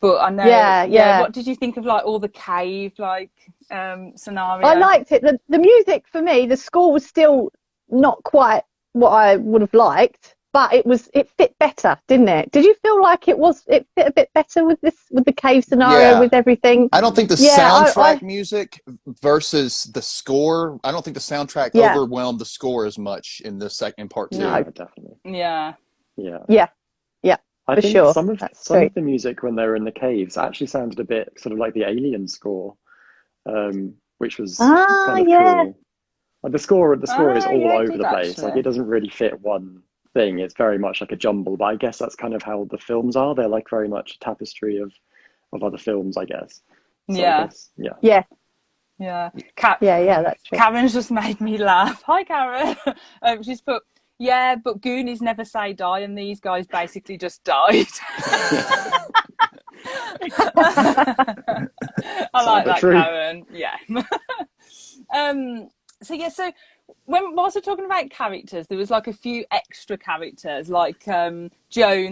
Speaker 1: But I know,
Speaker 4: Yeah, yeah.
Speaker 1: What did you think of like all the cave like
Speaker 4: I
Speaker 1: scenario?
Speaker 4: liked it. The music for me, the score was still not quite what I would have liked, but it fit better, didn't it? Did you feel like it fit a bit better with the cave scenario
Speaker 3: Yeah.
Speaker 4: with everything?
Speaker 3: I don't think the
Speaker 4: Yeah,
Speaker 3: soundtrack music versus the score. I don't think the soundtrack
Speaker 4: yeah,
Speaker 3: overwhelmed the score as much in the second part
Speaker 4: no,
Speaker 2: Yeah,
Speaker 3: two.
Speaker 2: definitely.
Speaker 1: Yeah,
Speaker 2: Yeah.
Speaker 4: yeah, yeah,
Speaker 2: I
Speaker 4: for
Speaker 2: think
Speaker 4: sure.
Speaker 2: some of
Speaker 4: That's
Speaker 2: some
Speaker 4: true.
Speaker 2: of the music when they were in the caves actually sounded a bit sort of like the Alien score, which was
Speaker 4: Ah,
Speaker 2: kind of
Speaker 4: yeah,
Speaker 2: cool. Like the score is all
Speaker 1: yeah, it
Speaker 2: over
Speaker 1: did
Speaker 2: the place. Like
Speaker 1: actually.
Speaker 2: it doesn't really fit one thing. It's very much like a jumble. But I guess that's kind of how the films are. They're like very much a tapestry of other films, I guess. So I
Speaker 1: Yeah,
Speaker 2: guess yeah.
Speaker 4: yeah,
Speaker 1: yeah.
Speaker 4: yeah. That's true.
Speaker 1: Karen's just made me laugh. Hi, Karen. She's put, yeah, but Goonies never say die, and these guys basically just died. I
Speaker 2: Sad
Speaker 1: like
Speaker 2: but
Speaker 1: that,
Speaker 2: true.
Speaker 1: Karen. Yeah. So yeah, so whilst we're talking about characters, there was like a few extra characters, like Joan,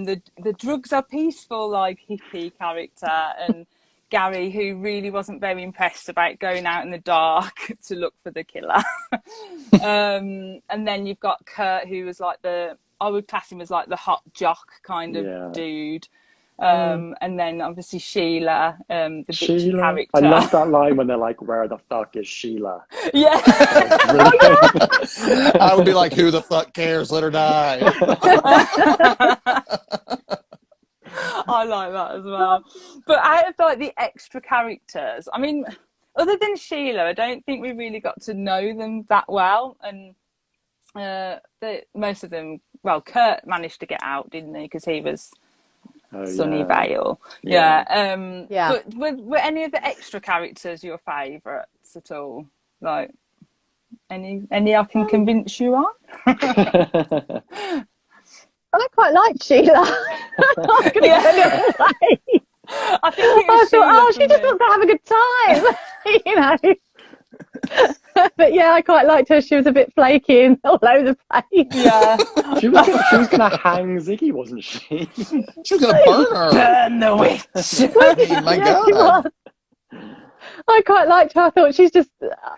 Speaker 1: the drugs are peaceful, like hippie character, and Gary, who really wasn't very impressed about going out in the dark to look for the killer. And then you've got Kurt, who was like I would class him as like the hot jock kind of
Speaker 2: Yeah.
Speaker 1: dude. And then obviously Sheila, the bitchy
Speaker 2: Sheila. I
Speaker 1: character.
Speaker 2: love that line when they're like, "Where the fuck is Sheila?"
Speaker 1: Yeah.
Speaker 2: That was brilliant.
Speaker 3: I would be like, who the fuck cares? Let her die.
Speaker 1: I like that as well. But out of like the extra characters, I mean, other than Sheila, I don't think we really got to know them that well. And most of them, well, Kurt managed to get out, didn't he? Because he was
Speaker 2: Oh yeah.
Speaker 1: Sunnyvale.
Speaker 2: Yeah.
Speaker 1: Yeah.
Speaker 4: Yeah.
Speaker 1: But were any of the extra characters your favourites at all? Like, any I can convince you on?
Speaker 4: I quite liked Sheila. I'm not going to
Speaker 1: Yeah.
Speaker 4: go the other way.
Speaker 1: I think it
Speaker 4: I
Speaker 1: was
Speaker 4: thought, oh,
Speaker 1: Sheila
Speaker 4: she just wants to have a good time, But yeah, I quite liked her. She was a bit flaky and all over the place.
Speaker 1: Yeah.
Speaker 2: She was gonna hang Ziggy, wasn't she?
Speaker 3: She was gonna burn her.
Speaker 1: Burn the witch.
Speaker 3: I mean, my
Speaker 4: Yeah, she
Speaker 3: God.
Speaker 4: was. I quite liked her. I thought she's just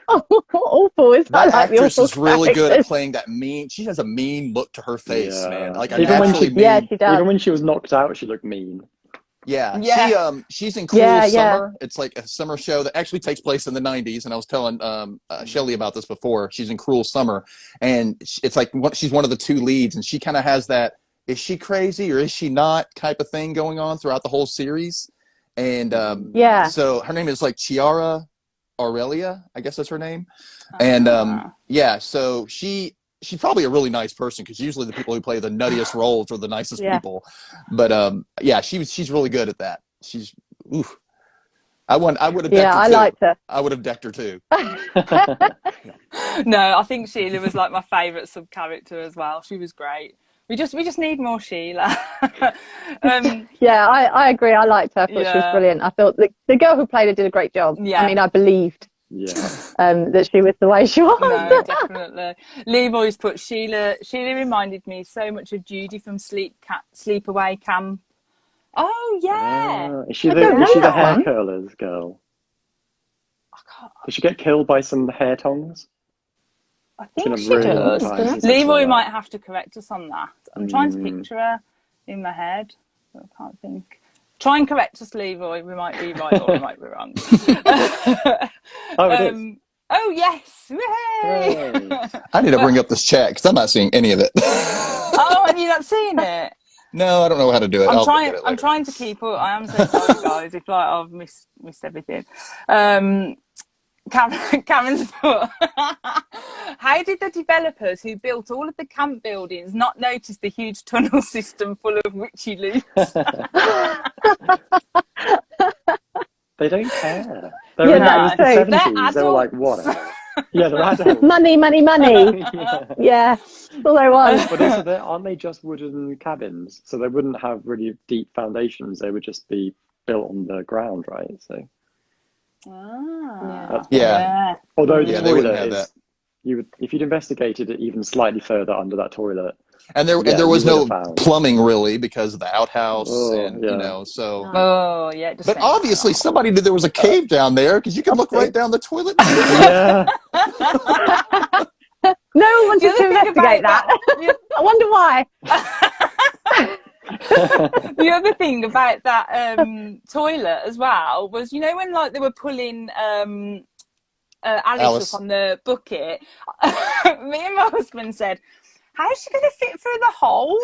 Speaker 4: awful. I
Speaker 3: That
Speaker 4: like the
Speaker 3: actress
Speaker 4: awful
Speaker 3: is really good at
Speaker 4: characters.
Speaker 3: playing that mean. She has a mean look to her face,
Speaker 2: Yeah.
Speaker 3: man. Like a
Speaker 2: Even when
Speaker 3: naturally
Speaker 2: she-
Speaker 3: mean.
Speaker 4: Yeah, she does.
Speaker 2: Even when she was knocked out, she looked mean.
Speaker 3: Yeah,
Speaker 1: Yeah.
Speaker 3: she's in Cruel
Speaker 4: Yeah, yeah.
Speaker 3: Summer. It's like a summer show that actually takes place in the 90s, and I was telling Shelley about this before. She's in Cruel Summer, and it's like she's one of the two leads, and she kind of has that is she crazy or is she not type of thing going on throughout the whole series. And
Speaker 4: Yeah.
Speaker 3: so her name is like Chiara Aurelia, I guess that's her name. And yeah, so she's probably a really nice person, because usually the people who play the nuttiest roles are the nicest
Speaker 4: Yeah.
Speaker 3: people. But yeah, she's really good at that. She's oof. I would have decked
Speaker 4: Yeah,
Speaker 3: her
Speaker 4: I
Speaker 3: too.
Speaker 4: liked her.
Speaker 3: I would have decked her too.
Speaker 1: No, I think Sheila was like my favourite sub character as well. She was great. We just need more Sheila.
Speaker 4: Yeah, I agree. I liked her. I thought she was
Speaker 1: Yeah.
Speaker 4: brilliant. I thought the girl who played her did a great job.
Speaker 1: Yeah.
Speaker 4: I mean, I believed
Speaker 2: Yeah.
Speaker 4: that she was the way she was.
Speaker 1: No, definitely. Leroy's put Sheila reminded me so much of Judy from Sleepaway Camp. Oh yeah.
Speaker 2: Is she
Speaker 4: I don't
Speaker 2: the
Speaker 4: know that
Speaker 2: hair
Speaker 4: one.
Speaker 2: curlers girl?
Speaker 1: I can't-
Speaker 2: Did she get killed by some hair tongs?
Speaker 1: I
Speaker 2: It's been
Speaker 1: think
Speaker 2: a
Speaker 1: she
Speaker 2: really long
Speaker 1: does.
Speaker 2: time since I saw
Speaker 1: Leroy
Speaker 2: that.
Speaker 1: might have to correct us on that. I'm trying to
Speaker 2: Mm.
Speaker 1: picture her in my head, but I can't think. Try and correct us, Leroy. We might be right or we might be wrong.
Speaker 2: Oh, it is.
Speaker 1: Oh yes! Yay!
Speaker 2: Hooray.
Speaker 3: I need to bring up this chat because I'm not seeing any of it.
Speaker 1: Oh, have you not seen it?
Speaker 3: No, I don't know how to do it. I'll look at it
Speaker 1: I'm
Speaker 3: later.
Speaker 1: trying to keep up. I am so sorry, guys, if like I've missed everything. Karen's put, how did the developers who built all of the camp buildings not notice the huge tunnel system full of witchy loot?
Speaker 2: They don't care.
Speaker 4: Yeah,
Speaker 2: They're in
Speaker 4: that's
Speaker 2: the
Speaker 4: true.
Speaker 2: 70s. They were like,
Speaker 1: adults.
Speaker 2: whatever. Yeah, they're adults.
Speaker 4: Money, money, money.
Speaker 2: Yeah.
Speaker 4: Yeah, that's all I want.
Speaker 2: But also, aren't they just wooden cabins? So they wouldn't have really deep foundations. They would just be built on the ground, right? So,
Speaker 1: Ah,
Speaker 3: Yeah.
Speaker 2: although the
Speaker 3: Yeah, they wouldn't
Speaker 2: toilet
Speaker 3: have
Speaker 2: is, you would, if you'd investigated it even slightly further under that toilet.
Speaker 3: And there
Speaker 2: Yeah,
Speaker 3: was
Speaker 2: you
Speaker 3: no
Speaker 2: would have found.
Speaker 3: plumbing really because of the outhouse,
Speaker 2: Oh,
Speaker 3: and
Speaker 2: yeah.
Speaker 3: you know, so.
Speaker 1: Oh, yeah. it just
Speaker 3: But
Speaker 1: makes
Speaker 3: obviously,
Speaker 1: me laugh.
Speaker 3: somebody knew there was a cave down there because you could look right down the toilet.
Speaker 2: Yeah.
Speaker 4: No one wanted
Speaker 1: The
Speaker 4: to
Speaker 1: other thing
Speaker 4: investigate
Speaker 1: about
Speaker 4: that. I wonder why.
Speaker 1: The other thing about that toilet as well was, you know, when like they were pulling Alice
Speaker 3: Alice.
Speaker 1: up on the bucket, me and my husband said, how's she going to fit through the hole?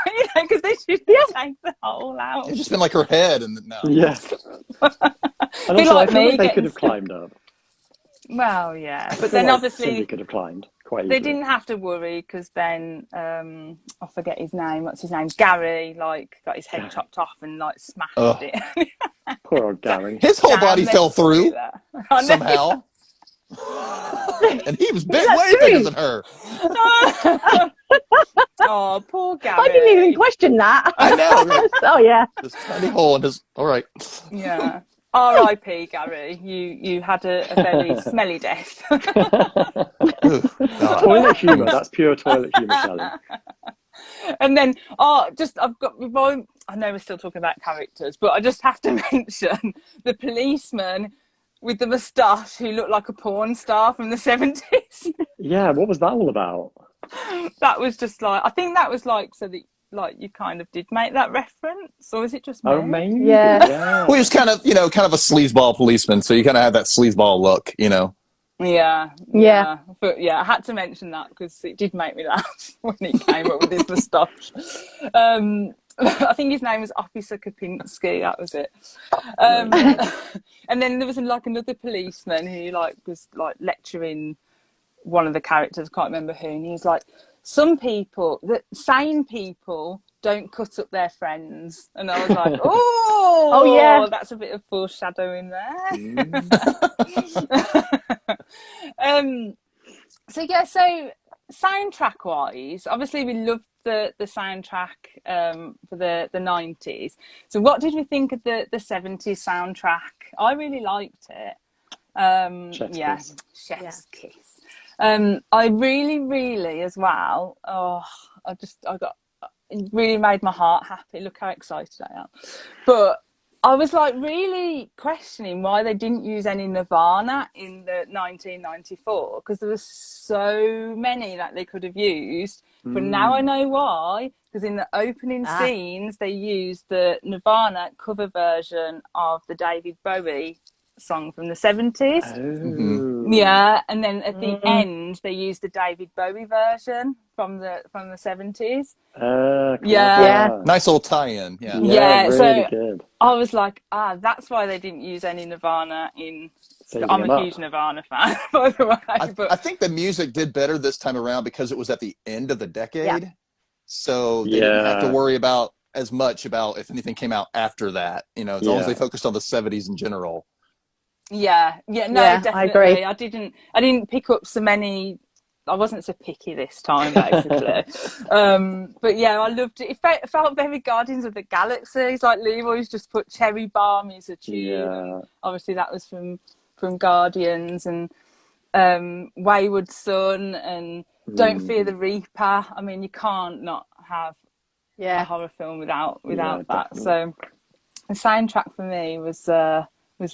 Speaker 1: You know, because they should take the hole out.
Speaker 3: It's just been like her head, and no.
Speaker 2: Yeah. And
Speaker 1: Be
Speaker 2: also,
Speaker 1: like
Speaker 2: I feel
Speaker 1: me
Speaker 2: like they
Speaker 1: getting
Speaker 2: could have climbed up.
Speaker 1: Well, yeah,
Speaker 2: I
Speaker 1: but
Speaker 2: feel
Speaker 1: then
Speaker 2: like
Speaker 1: obviously
Speaker 2: Cindy could have climbed quite
Speaker 1: they
Speaker 2: easily.
Speaker 1: didn't have to worry, because then I forget his name. What's his name? Gary, like, got his head chopped off and like smashed
Speaker 3: Ugh.
Speaker 1: it.
Speaker 2: Poor old Gary.
Speaker 3: His whole
Speaker 1: Damn,
Speaker 3: body
Speaker 1: they
Speaker 3: fell through
Speaker 1: that. I know.
Speaker 3: somehow, and he was big,
Speaker 4: that
Speaker 3: way
Speaker 4: true?
Speaker 3: bigger than her.
Speaker 1: Oh, poor Gary.
Speaker 4: I didn't even question that.
Speaker 3: I know. Right?
Speaker 4: Oh, yeah.
Speaker 3: This tiny hole in his. All right.
Speaker 1: Yeah. R.I.P. Gary. You had a very smelly death.
Speaker 3: Ooh, God.
Speaker 2: Toilet humour. That's pure toilet humour, Shelley.
Speaker 1: And then, I know we're still talking about characters, but I just have to mention the policeman with the moustache who looked like a porn star from the 70s.
Speaker 2: Yeah, what was that all about?
Speaker 1: That was just like, I think that was like, so that like you kind of did make that reference, or is it just me?
Speaker 2: Oh, maybe.
Speaker 4: Yeah.
Speaker 2: Yeah.
Speaker 3: Well, he was kind of a sleazeball policeman, so you kind of have that sleazeball look, you know.
Speaker 1: Yeah.
Speaker 4: Yeah.
Speaker 1: But yeah, I had to mention that because it did make me laugh when he came up with his moustache. I think his name was Officer Kapinski, that was it. And then there was like another policeman who like was like lecturing one of the characters, I can't remember who, and he was like, sane people don't cut up their friends. And I was like, oh,
Speaker 4: yeah.
Speaker 1: that's a bit of foreshadowing there. So yeah, so soundtrack wise, obviously we loved the soundtrack for the 90s. So what did we think of the 70s soundtrack? I really liked it.
Speaker 2: Chef's
Speaker 1: Yeah,
Speaker 2: kiss.
Speaker 1: Chef's Kiss. I really as well. It really made my heart happy. Look how excited I am. But I was like really questioning why they didn't use any Nirvana in the 1994, because there was so many that they could have used. But now I know why, because in the opening scenes they used the Nirvana cover version of the David Bowie song from the 70s.
Speaker 2: Oh.
Speaker 1: Yeah, and then at the end they used the David Bowie version from the 70s.
Speaker 2: Clever.
Speaker 1: Yeah.
Speaker 3: Nice little tie-in. Yeah.
Speaker 1: Yeah,
Speaker 2: really
Speaker 1: so
Speaker 2: good.
Speaker 1: I was like, that's why they didn't use any Nirvana in.
Speaker 2: Saving
Speaker 1: I'm
Speaker 2: them
Speaker 1: a
Speaker 2: up.
Speaker 1: huge Nirvana fan, by the way.
Speaker 3: I think the music did better this time around because it was at the end of the decade. So they didn't have to worry about as much about if anything came out after that, as long as they focused on the 70s in general.
Speaker 1: Yeah, no, definitely.
Speaker 4: I agree.
Speaker 1: I didn't pick up so many. I wasn't so picky this time, basically. But yeah, I loved it. It felt very Guardians of the Galaxy. It's like Leroy's just put Cherry Bomb as a tune.
Speaker 2: Yeah.
Speaker 1: Obviously, that was from Guardians, and Wayward Son, and Don't Fear the Reaper. I mean, you can't not have a horror film without that.
Speaker 2: Definitely.
Speaker 1: So the soundtrack for me was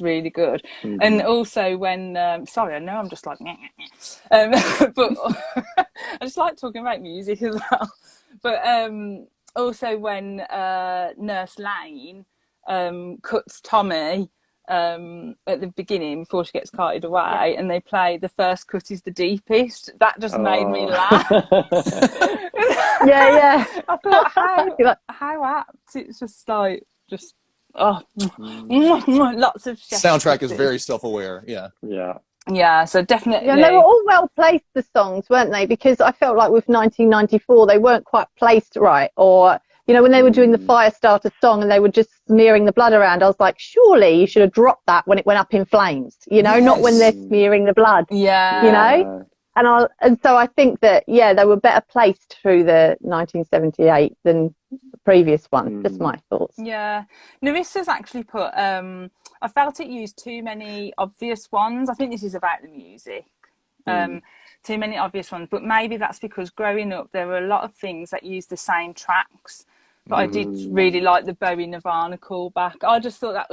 Speaker 1: really good. And also when sorry, I know I'm just like but I just like talking about music as well. But also when Nurse Lane cuts Tommy at the beginning before she gets carted away, and they play The First Cut Is the Deepest, that just made me laugh.
Speaker 4: Yeah.
Speaker 1: I thought how apt. It's just like lots of
Speaker 3: Soundtrack is very self-aware.
Speaker 1: Yeah, so definitely.
Speaker 4: Yeah, and they were all well placed, the songs, weren't they? Because I felt like with 1994 they weren't quite placed right, or when they were doing the Firestarter song and they were just smearing the blood around, I was like, surely you should have dropped that when it went up in flames, not when they're smearing the blood. And so I think that they were better placed through the 1978 than the previous one. Just my thoughts.
Speaker 1: Yeah, Narissa's actually put. I felt it used too many obvious ones. I think this is about the music. Too many obvious ones, but maybe that's because growing up there were a lot of things that used the same tracks. But I did really like the Bowie Nirvana callback. I just thought it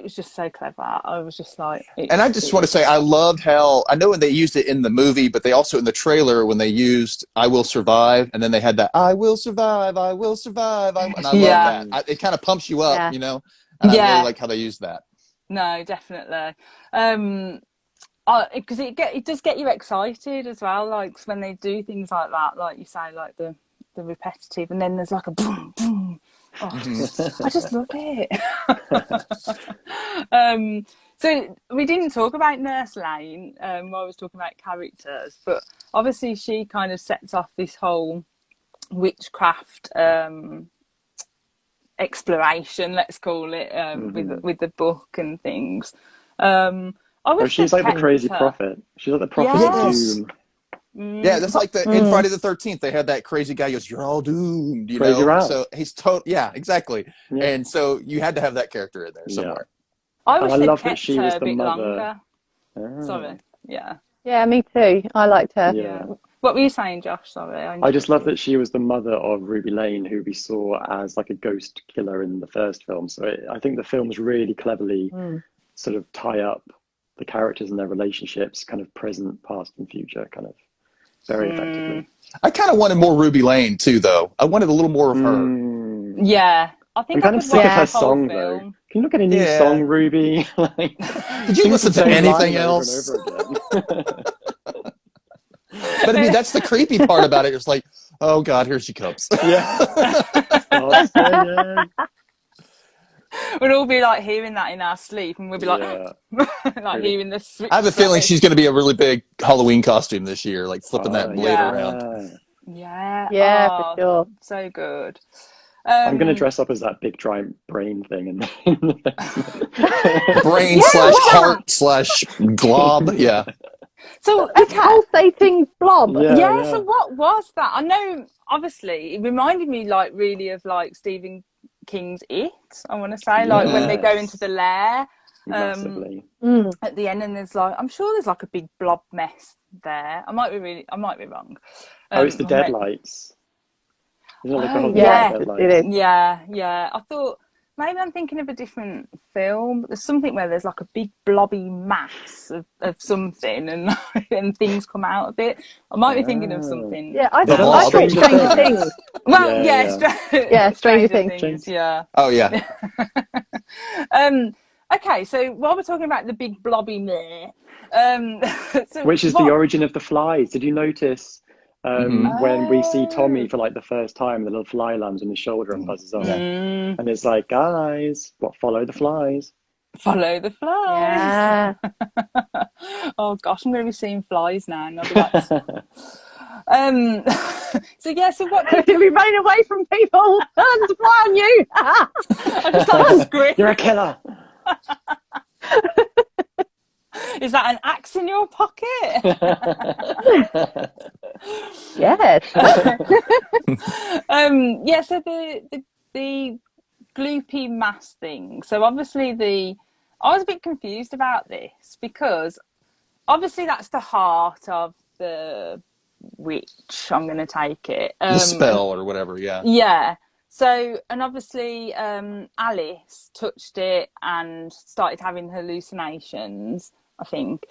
Speaker 1: was just so clever. I was just like...
Speaker 3: And I just want to say, I loved how, I know when they used it in the movie, but they also in the trailer, when they used I Will Survive, and then they had that, I will survive, I will survive. And I love that. It kind of pumps you up, And I really like how they used that.
Speaker 1: No, definitely. Because it does get you excited as well, like when they do things like that, like you say, like the repetitive, and then there's like a boom, boom. I just love it. So we didn't talk about Nurse Lane while I was talking about characters, but obviously she kind of sets off this whole witchcraft exploration, let's call it, with the book and things.
Speaker 2: She's like the crazy prophet. She's like the prophet of doom.
Speaker 3: Yeah, that's like in Friday the 13th, they had that crazy guy who goes, "You're all doomed," So he's exactly. Yeah. And so you had to have that character in there somewhere.
Speaker 1: I wish they
Speaker 2: love
Speaker 1: kept
Speaker 2: that she
Speaker 1: her
Speaker 2: was
Speaker 1: a
Speaker 2: the
Speaker 1: bit
Speaker 2: mother.
Speaker 1: longer. Sorry. Yeah.
Speaker 4: Yeah, me too. I liked her.
Speaker 1: Yeah. What were you saying, Josh? Sorry.
Speaker 2: I just love that she was the mother of Ruby Lane, who we saw as like a ghost killer in the first film. So I think the films really cleverly sort of tie up the characters and their relationships, kind of present, past, and future, kind of very effectively.
Speaker 3: I kind of wanted more Ruby Lane too, though. I wanted a little more of her.
Speaker 1: Yeah, I think
Speaker 2: I'm kind of sick of her song, though. Can you not get a new song, Ruby?
Speaker 3: Did you listen to anything else? But I mean, that's the creepy part about it. It's like, oh God, here she comes.
Speaker 1: We'd all be like hearing that in our sleep, and we'd be like, like hearing the switch.
Speaker 3: I have a feeling she's going to be a really big Halloween costume this year, like flipping that blade around.
Speaker 1: Yeah,
Speaker 4: for sure.
Speaker 1: So good.
Speaker 2: I'm going to dress up as that big giant brain thing in
Speaker 3: brain /heart/glob. Yeah.
Speaker 1: So
Speaker 4: This
Speaker 1: okay.
Speaker 4: pulsating blob.
Speaker 1: Yeah,
Speaker 2: Yeah.
Speaker 1: so what was that? I know, obviously, it reminded me like really of like Stephen King's It, I want to say, like when they go
Speaker 2: Yes.
Speaker 1: into the lair
Speaker 2: Massively.
Speaker 1: at the end, and there's like, I'm sure there's like a big blob mess there. I might be wrong.
Speaker 2: Oh, it's the
Speaker 1: I might-
Speaker 2: Deadlights. Isn't it like a
Speaker 1: Oh,
Speaker 2: whole
Speaker 4: Yeah,
Speaker 2: thing about
Speaker 4: it
Speaker 2: Deadlights?
Speaker 4: is.
Speaker 1: yeah. I thought maybe I'm thinking of a different film. But there's something where there's like a big blobby mass of something, and and things come out of it. I might be thinking of
Speaker 2: Oh.
Speaker 1: something.
Speaker 4: Yeah, I
Speaker 3: The
Speaker 4: thought
Speaker 3: Blob.
Speaker 4: Stranger Things.
Speaker 1: Well,
Speaker 2: Yeah,
Speaker 1: yeah,
Speaker 4: Stranger Things.
Speaker 1: Yeah.
Speaker 3: Oh yeah.
Speaker 1: Okay, so while we're talking about the big blobby meh, so
Speaker 2: Which is the origin of the flies. Did you notice when we see Tommy for like the first time, the little fly lands on his shoulder and buzzes off? And it's like, guys, follow the flies.
Speaker 1: Follow the flies.
Speaker 4: Yeah.
Speaker 1: Oh gosh, I'm going to be seeing flies now, and I'll be like, so yeah, so what?
Speaker 4: You'll be running away from people. Turn to fly on you.
Speaker 1: I just like scream.
Speaker 2: You're a killer.
Speaker 1: Is that an axe in your pocket?
Speaker 4: Yes.
Speaker 1: Yeah. So the gloopy mass thing. So obviously I was a bit confused about this because obviously that's the heart of the witch. I'm going to take it.
Speaker 3: The spell or whatever. Yeah.
Speaker 1: Yeah. So, and obviously, Alice touched it and started having hallucinations, I think.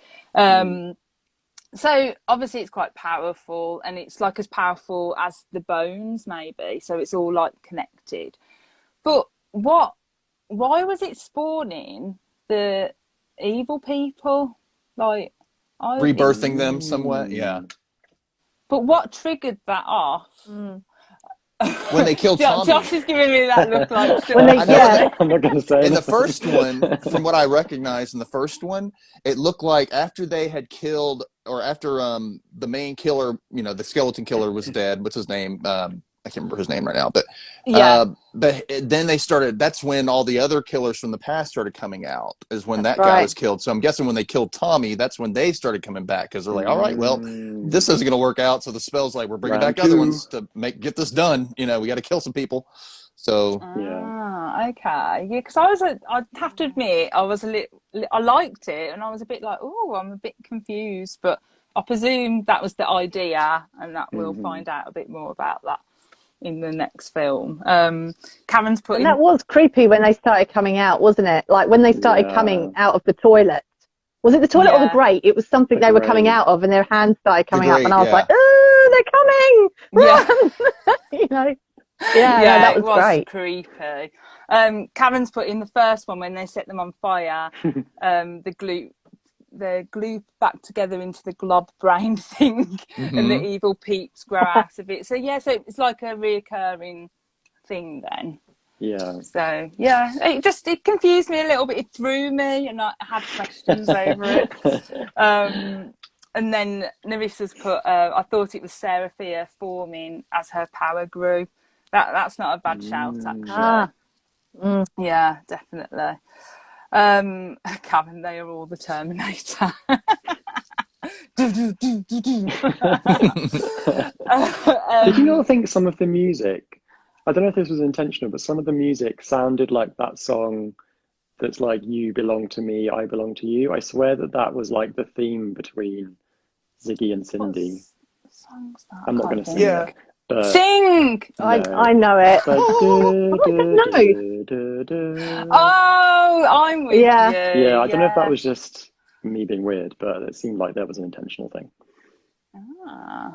Speaker 1: So obviously it's quite powerful, and it's like as powerful as the bones, maybe. So it's all like connected. But why was it spawning the evil people? Like,
Speaker 3: Rebirthing them somewhat. Yeah.
Speaker 1: But what triggered that off?
Speaker 3: When they killed Tommy.
Speaker 1: Josh is giving me that look like
Speaker 4: When they,
Speaker 3: I know
Speaker 4: yeah.
Speaker 2: I'm not going to say
Speaker 3: In the
Speaker 2: anything.
Speaker 3: first one, from what I recognized in the first one, it looked like after they had killed, or after the main killer, the skeleton killer was dead. What's his name? I can't remember his name right now, but
Speaker 1: Yeah.
Speaker 3: but then they started. That's when all the other killers from the past started coming out. Is when that
Speaker 4: That's
Speaker 3: guy
Speaker 4: right.
Speaker 3: was killed. So I'm guessing when they killed Tommy, that's when they started coming back because they're like, all right, well, this isn't going to work out. So the spell's like, we're bringing
Speaker 2: Round
Speaker 3: back other
Speaker 2: two.
Speaker 3: ones to get this done. We got to kill some people. So
Speaker 1: Ah, okay. Yeah, because I'd have to admit, I liked it, and I was a bit like, oh, I'm a bit confused, but I presume that was the idea, and that we'll find out a bit more about that in the next film. Karen's put
Speaker 4: And
Speaker 1: in.
Speaker 4: that was creepy when they started coming out, wasn't it? Like when they started coming out of the toilet. Was it the toilet or the
Speaker 1: Yeah.
Speaker 4: grate? It was something
Speaker 2: The
Speaker 4: they were coming
Speaker 2: grate.
Speaker 4: out of, and their hands started coming up,
Speaker 3: grate,
Speaker 4: and I was
Speaker 3: yeah.
Speaker 4: like, "Oh, they're coming!
Speaker 1: Yeah.
Speaker 4: Run!" Yeah,
Speaker 1: Yeah,
Speaker 4: no, that
Speaker 1: it
Speaker 4: was
Speaker 1: was
Speaker 4: great.
Speaker 1: creepy. Karen's put in the first one when they set them on fire, the glue back together into the glob brain thing, and the evil peeps grow out of it. So yeah, so it's like a reoccurring thing then.
Speaker 2: Yeah.
Speaker 1: So yeah, it confused me a little bit. It threw me, and I had questions over it. And then Nerissa's put, I thought it was Seraphia forming as her power grew. That's not a bad shout, actually. Yeah, definitely. Karen, they are all the Terminator.
Speaker 2: Did you not think some of the music, I don't know if this was intentional, but some of the music sounded like that song that's like, you belong to me, I belong to you. I swear that was like the theme between Ziggy and Cindy.
Speaker 1: What song's that?
Speaker 2: I'm not going to sing
Speaker 3: Yeah.
Speaker 2: it. But
Speaker 1: Sing!
Speaker 4: I know it.
Speaker 2: it's like,
Speaker 1: Oh, I'm with
Speaker 4: Yeah.
Speaker 1: you.
Speaker 2: yeah, I don't know if that was just me being weird, but it seemed like there was an intentional thing.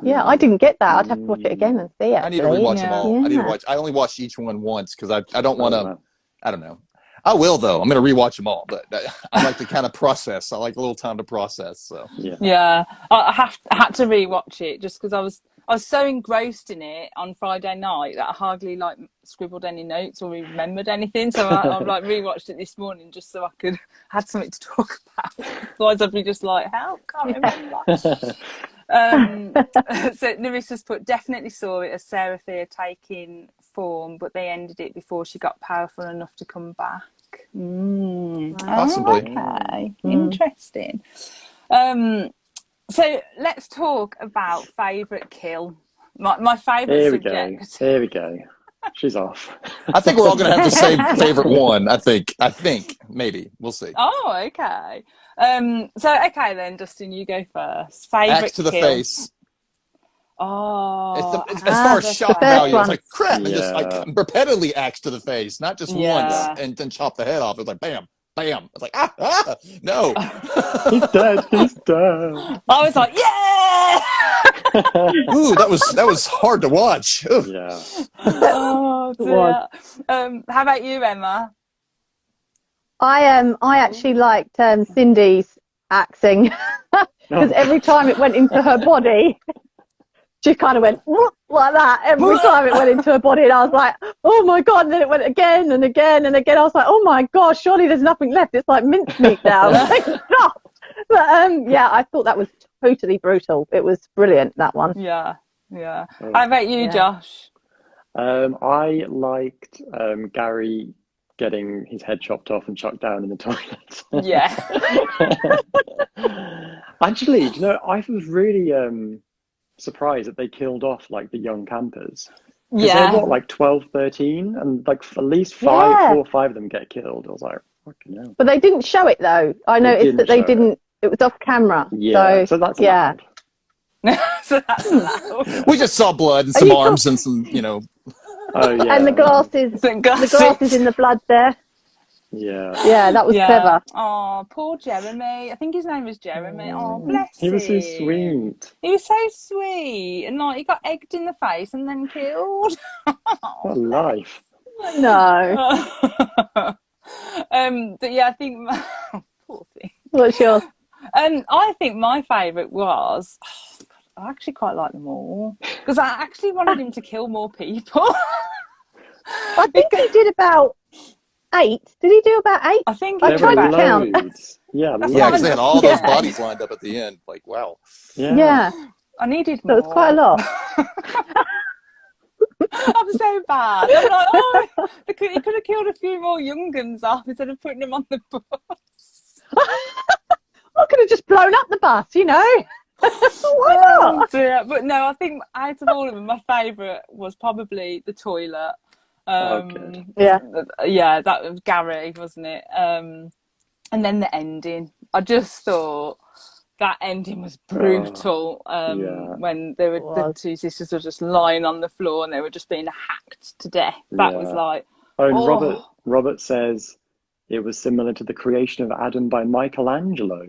Speaker 4: Yeah, I didn't get that. I'd have to watch it again and see it.
Speaker 3: I need to rewatch them all.
Speaker 4: Yeah.
Speaker 3: I need to watch. I only watched each one once because I don't want to.
Speaker 2: wow.
Speaker 3: I don't know. I will though. I'm going to rewatch them all, but I like to kind of process. I like a little time to process. So
Speaker 1: Yeah, I had to rewatch it just because I was so engrossed in it on Friday night that I hardly like scribbled any notes or remembered anything. So I like rewatched it this morning just so I could had something to talk about. Otherwise, I'd be just like, help, can't remember. So Nerissa's put, definitely saw it as Seraphia taking form, but they ended it before she got powerful enough to come back.
Speaker 3: Possibly.
Speaker 1: Okay, interesting. So let's talk about favourite kill. My favourite
Speaker 2: Here we go.
Speaker 1: subject.
Speaker 2: Here we go. She's off.
Speaker 3: I think we're all going to have the same favorite one. I think maybe we'll see.
Speaker 1: Oh, okay. So okay then, Dustin, you go first. Favourite
Speaker 3: Axe to the
Speaker 1: kill.
Speaker 3: face.
Speaker 1: Oh,
Speaker 3: As far as
Speaker 4: that's
Speaker 3: shock
Speaker 4: the first
Speaker 3: value,
Speaker 4: one.
Speaker 3: it's like crap. And just like
Speaker 2: Yeah.
Speaker 3: repeatedly axe to the face, not just
Speaker 1: Yeah.
Speaker 3: once and then chop the head off. It's like bam, bam. It's like no.
Speaker 2: He's dead. He's dead.
Speaker 1: I was like, yeah.
Speaker 3: Ooh, that was hard to watch. Ooh.
Speaker 2: Yeah.
Speaker 1: Oh
Speaker 4: It
Speaker 1: dear. How about you, Emma?
Speaker 4: I actually liked Cindy's axing because every time it went into her body, she kind of went "Whoop," like that every time it went into her body, and I was like, oh my god! And then it went again and again and again. I was like, oh my gosh, surely there's nothing left. It's like mincemeat now. Like, stop. But yeah, I thought that was totally brutal. It was brilliant, that one.
Speaker 1: Yeah, yeah.
Speaker 2: Oh.
Speaker 1: How about you,
Speaker 4: Yeah.
Speaker 1: Josh?
Speaker 2: I liked Gary getting his head chopped off and chucked down in the toilet.
Speaker 1: Yeah.
Speaker 2: Actually, do you know, I was really surprised that they killed off like the young campers. 'Cause
Speaker 1: Yeah.
Speaker 2: they're what, like 12, 13, and like at least
Speaker 4: Yeah.
Speaker 2: 4 or 5 of them get killed. I was like, fucking hell.
Speaker 4: But they didn't show it though. I noticed
Speaker 2: didn't
Speaker 4: that they
Speaker 2: show it.
Speaker 4: didn't. It was off camera.
Speaker 2: Yeah, so that's
Speaker 4: yeah.
Speaker 2: allowed.
Speaker 1: So that's allowed.
Speaker 3: We just saw blood and
Speaker 4: Are
Speaker 3: some
Speaker 4: you
Speaker 3: arms and some,
Speaker 2: Oh yeah.
Speaker 4: And the glasses,
Speaker 1: The
Speaker 4: the glasses
Speaker 1: glasses.
Speaker 4: in the blood there.
Speaker 2: Yeah.
Speaker 4: Yeah, that was clever.
Speaker 1: Oh, poor Jeremy. I think his name was Jeremy. Oh, bless
Speaker 2: He was so
Speaker 1: him.
Speaker 2: sweet.
Speaker 1: He was so sweet. And like he got egged in the face and then killed.
Speaker 2: What a life.
Speaker 4: No.
Speaker 1: But yeah, I think poor thing.
Speaker 4: What's yours?
Speaker 1: I think my favourite was I actually quite like them all because I actually wanted him to kill more people.
Speaker 4: I think he did about 8. Did he do about 8?
Speaker 1: I think
Speaker 4: I
Speaker 1: he
Speaker 2: There
Speaker 1: was
Speaker 4: tried
Speaker 2: were
Speaker 4: to
Speaker 1: about,
Speaker 4: count.
Speaker 2: loads. Yeah,
Speaker 1: That's
Speaker 3: yeah,
Speaker 1: not
Speaker 3: because they had
Speaker 1: enough.
Speaker 3: all those
Speaker 4: Yeah.
Speaker 3: bodies lined up at the end. Like wow.
Speaker 4: Yeah.
Speaker 1: I needed
Speaker 4: So
Speaker 1: more.
Speaker 4: it was quite a lot.
Speaker 1: I'm so bad. I'm like, oh, he could have killed a few more young guns off instead of putting them on the bus.
Speaker 4: I could have just blown up the bus, you know. Why
Speaker 1: Oh,
Speaker 4: not?
Speaker 1: dear. But no, I think out of all of them, my favourite was probably the toilet.
Speaker 2: good.
Speaker 4: Yeah.
Speaker 1: Yeah, that was Gary, wasn't it? And then the ending. I just thought that ending was brutal.
Speaker 2: yeah.
Speaker 1: When they were the
Speaker 4: Was.
Speaker 1: two sisters were just lying on the floor and they were just being hacked to death. That was
Speaker 2: Yeah.
Speaker 1: like,
Speaker 2: Oh, and
Speaker 1: Oh.
Speaker 2: Robert says it was similar to the creation of Adam by Michelangelo.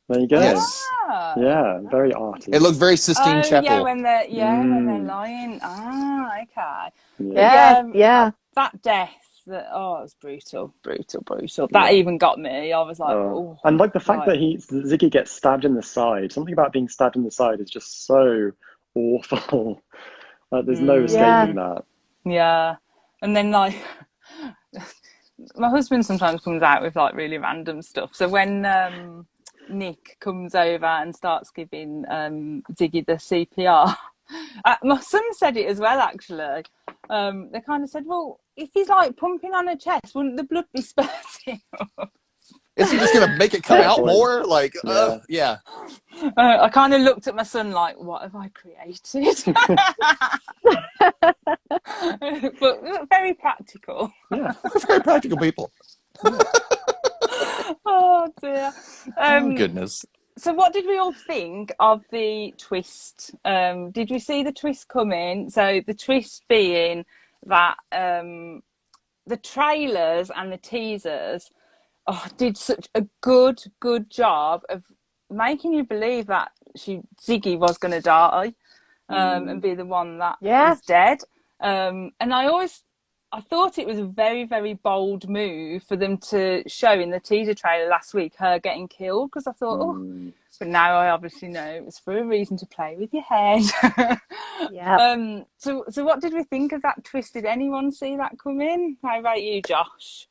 Speaker 2: There you go.
Speaker 3: Yes.
Speaker 1: ah.
Speaker 2: Yeah, very arty.
Speaker 3: It looked very Sistine
Speaker 1: Oh,
Speaker 3: Chapel.
Speaker 1: yeah, when they're
Speaker 2: Mm.
Speaker 1: lying. Ah, okay.
Speaker 4: Yeah.
Speaker 1: Yeah.
Speaker 4: Yeah.
Speaker 1: That death. It was brutal. That even got me. I was like,
Speaker 2: Oh.
Speaker 1: oh.
Speaker 2: And like the fact
Speaker 1: Right.
Speaker 2: that Ziggy gets stabbed in the side. Something about being stabbed in the side is just so awful. Like, there's no escaping that.
Speaker 1: Yeah. And then like my husband sometimes comes out with like really random stuff. So when Nick comes over and starts giving Ziggy the CPR, my son said it as well actually. They kind of said, well, if he's like pumping on her chest, wouldn't the blood be spurting?
Speaker 3: Is he just gonna make it come out more? Like, yeah.
Speaker 1: I kind of looked at my son like, what have I created? But very practical.
Speaker 2: Yeah.
Speaker 3: Very practical people.
Speaker 1: Oh dear.
Speaker 3: Oh goodness.
Speaker 1: So what did we all think of the twist? Did we see the twist coming? So the twist being that the trailers and the teasers did such a good job of making you believe that Ziggy was going to die and be the one that is dead. And I thought it was a very, very bold move for them to show in the teaser trailer last week her getting killed, because I thought, but now I obviously know it was for a reason to play with your head.
Speaker 4: Yeah.
Speaker 1: So what did we think of that twist? Did anyone see that come in? How about you, Josh?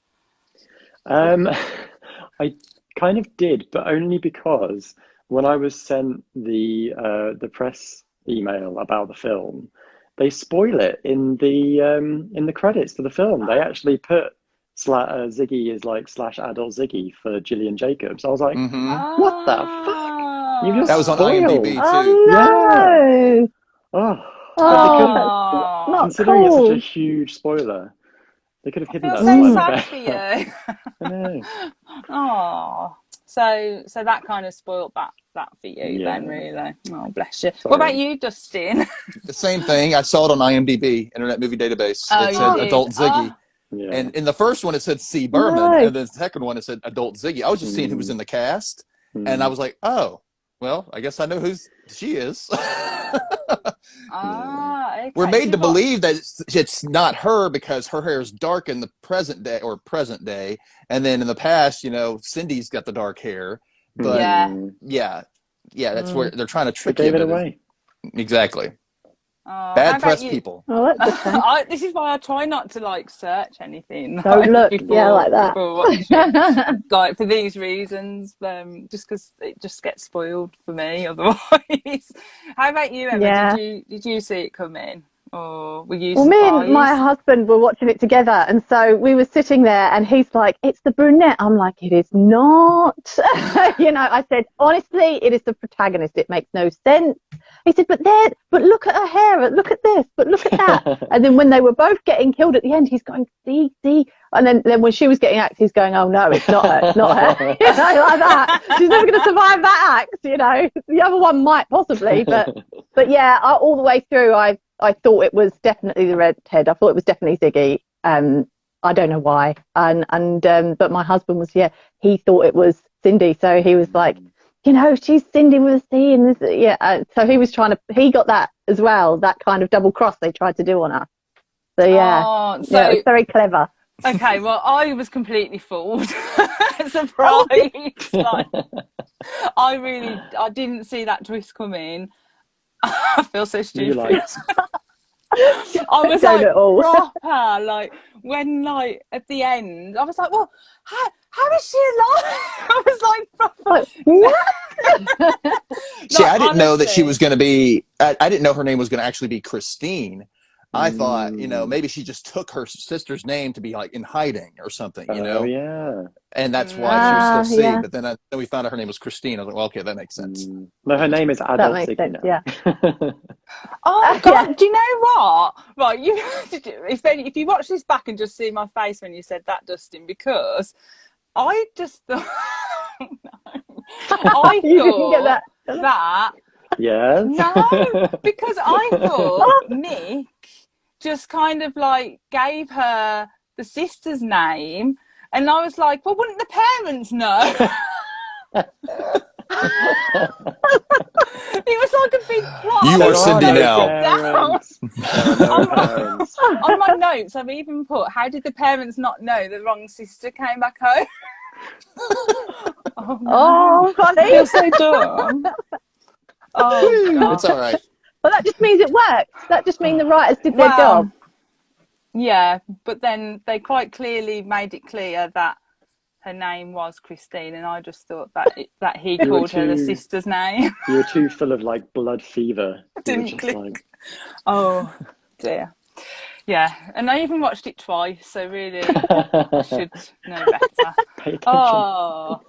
Speaker 2: I kind of did, but only because when I was sent the press email about the film, they spoil it in the credits for the film. They actually put Ziggy is like /adult Ziggy for Gillian Jacobs. I was like, what the fuck? You just
Speaker 3: That was on
Speaker 2: spoiled.
Speaker 3: IMDb
Speaker 4: Oh
Speaker 3: too.
Speaker 4: no!
Speaker 2: Oh, but they could,
Speaker 1: Oh,
Speaker 4: Not
Speaker 2: considering it's such a
Speaker 4: cool.
Speaker 2: huge spoiler, they could have
Speaker 1: I
Speaker 2: hidden
Speaker 1: feel
Speaker 2: that
Speaker 1: so
Speaker 2: slightly
Speaker 1: sad for you.
Speaker 2: better. I know.
Speaker 1: Oh, so that kind of spoiled that for you then,
Speaker 2: Yeah.
Speaker 1: really. Oh, bless you. What about
Speaker 2: Sorry.
Speaker 1: you, Dustin?
Speaker 3: The same thing. I saw it on IMDb, Internet Movie Database.
Speaker 1: Oh,
Speaker 3: It
Speaker 1: you
Speaker 3: said
Speaker 1: did.
Speaker 3: Adult Ziggy.
Speaker 2: Yeah.
Speaker 3: And in the first one, it said C. Berman.
Speaker 4: No.
Speaker 3: And the second one, it said Adult Ziggy. I was just seeing who was in the cast. And I was like, oh, well, I guess I know who she is.
Speaker 1: Okay.
Speaker 3: We're made
Speaker 1: So
Speaker 3: to believe that it's not her because her hair is dark in the present day. And then in the past, Cindy's got the dark hair. But
Speaker 1: Yeah.
Speaker 3: yeah, that's where they're trying to
Speaker 2: They
Speaker 3: trick you.
Speaker 2: gave it away.
Speaker 3: Exactly.
Speaker 1: How
Speaker 3: Bad
Speaker 1: about
Speaker 3: press
Speaker 1: you?
Speaker 3: people.
Speaker 4: Oh, that's a shame.
Speaker 1: This is why I try not to search anything.
Speaker 4: Don't look, yeah, like
Speaker 1: before watching.
Speaker 4: that.
Speaker 1: Like for these reasons, just because it just gets spoiled for me otherwise. How about you, Emma?
Speaker 4: Yeah.
Speaker 1: Did you see it coming, or were you
Speaker 4: Well, me and my
Speaker 1: surprised?
Speaker 4: husband were watching it together, and so we were sitting there, and he's like, "It's the brunette." I'm like, "It is not." I said, "Honestly, it is the protagonist. It makes no sense." He said, "But look at her hair. Look at this. But look at that." And then when they were both getting killed at the end, he's going, "See." And then when she was getting axed, he's going, "Oh no, it's not her. It's not her." Like that. She's never going to survive that axe. The other one might possibly, but yeah, all the way through, I thought it was definitely the redhead. I thought it was definitely Ziggy. I don't know why. But my husband was, he thought it was Cindy. So he was like, she's Cindy with a C and this, so he got that as well, that kind of double cross they tried to do on her. So
Speaker 1: Oh, so
Speaker 4: it was very clever.
Speaker 1: okay. Well, I was completely fooled.
Speaker 4: Oh,
Speaker 1: Surprised. I didn't see that twist coming. I feel so
Speaker 2: You
Speaker 1: stupid.
Speaker 2: like,
Speaker 1: I was
Speaker 4: Don't at all.
Speaker 1: proper, when at the end, I was like, well, how is she alive? I was proper.
Speaker 4: Like, what?
Speaker 3: See, I didn't know that she
Speaker 1: honestly.
Speaker 3: was going to be. I didn't know her name was going to actually be Christine. I thought, maybe she just took her sister's name to be in hiding or something,
Speaker 2: oh yeah.
Speaker 3: and that's why she was still C.
Speaker 4: yeah.
Speaker 3: But then we found out her name was Christine. I was like, well, okay, that makes sense.
Speaker 2: No, her name is
Speaker 4: That
Speaker 2: Adult
Speaker 4: makes
Speaker 2: Ziggy
Speaker 4: sense,
Speaker 2: now.
Speaker 4: yeah.
Speaker 1: Oh God!
Speaker 4: Yeah.
Speaker 1: Do you know what? Right, if you watch this back and just see my face when you said that, Dustin, because I just thought, I
Speaker 4: You didn't
Speaker 1: thought
Speaker 4: get that.
Speaker 1: that
Speaker 2: Yes.
Speaker 1: no, because I thought Nick just kind of gave her the sister's name, and I was like, well, wouldn't the parents know? It was like a big plot.
Speaker 3: You
Speaker 1: I
Speaker 3: are
Speaker 1: wrote
Speaker 3: Cindy
Speaker 1: it
Speaker 3: now.
Speaker 1: down.
Speaker 2: No parents.
Speaker 1: On my notes, I've even put, how did the parents not know the wrong sister came back home? Oh, no.
Speaker 4: Oh,
Speaker 1: I
Speaker 4: funny.
Speaker 1: feel so dumb. Oh, God.
Speaker 3: It's all right.
Speaker 4: Well, that just means it worked. That just means the writers did their
Speaker 1: Well,
Speaker 4: job.
Speaker 1: yeah, but then they quite clearly made it clear that her name was Christine, and I just thought that he
Speaker 2: You were
Speaker 1: called her the
Speaker 2: too-
Speaker 1: sister's name.
Speaker 2: You were too full of blood fever. You were
Speaker 1: Didn't
Speaker 2: just
Speaker 1: click. Oh dear. Yeah, and I even watched it twice, so really I should know better.
Speaker 2: Pay attention.
Speaker 1: Oh,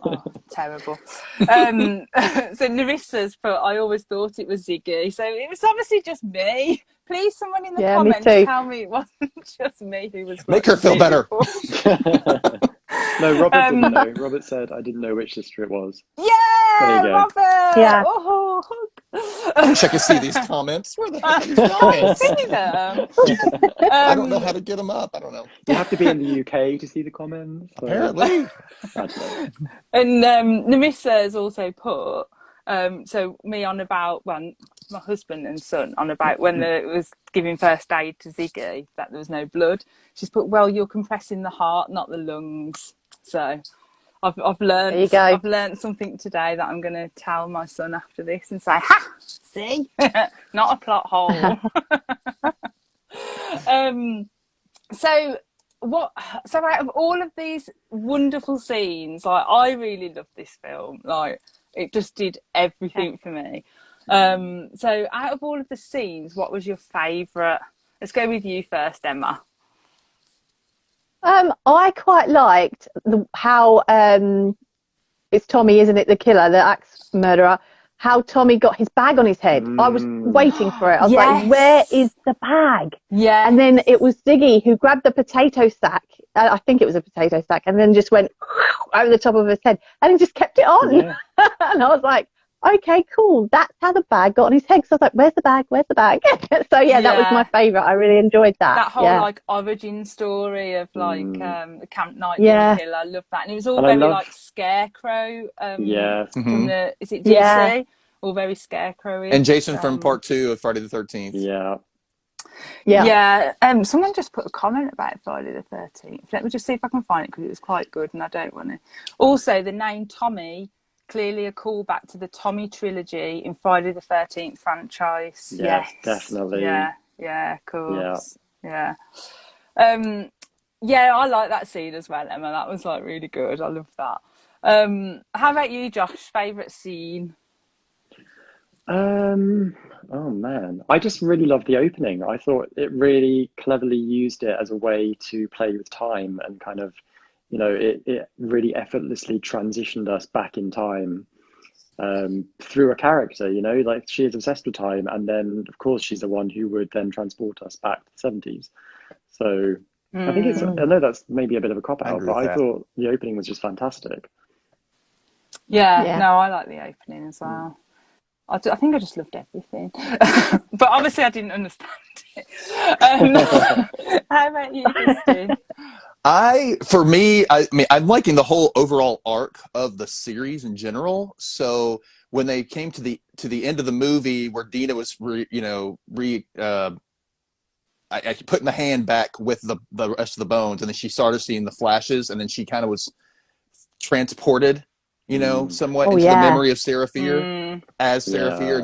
Speaker 1: terrible. So Narissa's put, I always thought it was Ziggy, so it was obviously just me. Please, someone in the
Speaker 4: Yeah, me
Speaker 1: comments
Speaker 4: too.
Speaker 1: tell me it wasn't just me who was
Speaker 3: Make her feel
Speaker 1: watching
Speaker 3: better.
Speaker 1: it.
Speaker 2: No, Robert didn't know. Robert said, I didn't know which sister it was. There
Speaker 1: Yeah,
Speaker 2: you go.
Speaker 1: Robert.
Speaker 4: Yeah.
Speaker 1: Oh,
Speaker 3: I wish I could see these comments. Where the heck are these
Speaker 1: I
Speaker 3: comments?
Speaker 1: see them.
Speaker 3: I don't know how to get them up. I don't know.
Speaker 2: You have to be in the UK to see the comments. So,
Speaker 3: Apparently.
Speaker 2: I don't know.
Speaker 1: And Namissa has also put, so me on about, well, my husband and son on about when it was giving first aid to Ziggy, that there was no blood. She's put, well, you're compressing the heart, not the lungs. So I've learned.
Speaker 4: There you go.
Speaker 1: I've learned something today that I'm going to tell my son after this and say, ha, see, not a plot hole. So out of all of these wonderful scenes, I really loved this film. It just did everything for me. So out of all of the scenes, what was your favourite? Let's go with you first, Emma.
Speaker 4: I quite liked how it's Tommy, isn't it, the killer, the axe murderer, how Tommy got his bag on his head. I was waiting for it. I was
Speaker 1: Yes.
Speaker 4: like, where is the bag?
Speaker 1: Yeah.
Speaker 4: And then it was Ziggy who grabbed the potato sack. I think it was a potato sack, and then just went over the top of his head, and he just kept it on.
Speaker 2: Yeah.
Speaker 4: And I was like, okay, cool. That's how the bag got on his head. So I was like, where's the bag? Where's the bag? So yeah, that was
Speaker 1: Yeah.
Speaker 4: my favourite. I really enjoyed that.
Speaker 1: That whole
Speaker 4: yeah.
Speaker 1: like origin story of like the Camp Night
Speaker 4: Yeah.
Speaker 1: Kill. I love that, and it was all
Speaker 2: And I
Speaker 1: very
Speaker 2: love-
Speaker 1: like Scarecrow.
Speaker 2: Yeah.
Speaker 1: From the is it DC?
Speaker 4: Yeah.
Speaker 1: All very Scarecrowy.
Speaker 3: And Jason from part 2 of Friday the 13th.
Speaker 2: Yeah.
Speaker 4: Yeah.
Speaker 1: Yeah. Someone just put a comment about Friday the 13th. Let me just see if I can find it because it was quite good, and I don't want to. Also, the name Tommy, clearly a callback to the Tommy trilogy in Friday the 13th franchise.
Speaker 2: Yes, definitely.
Speaker 1: Yeah, of course. Yeah. Yeah, I like that scene as well, Emma. That was like really good. I love that. How about you, Josh? Favourite scene?
Speaker 2: Oh man, I just really loved the opening. I thought it really cleverly used it as a way to play with time and kind of, it really effortlessly transitioned us back in time through a character, like she is obsessed with time, and then of course she's the one who would then transport us back to the 70s. So I think I know that's maybe a bit of a cop out, but I thought the opening was just fantastic.
Speaker 1: Yeah, no, I like the opening as well. I think I just loved everything. But obviously I didn't understand it. How about you, Christine?
Speaker 3: I'm liking the whole overall arc of the series in general. So when they came to the end of the movie where Dina was putting the hand back with the rest of the bones, and then she started seeing the flashes, and then she kind of was transported, somewhat into the memory of Sarah Fear as Sarah Fear,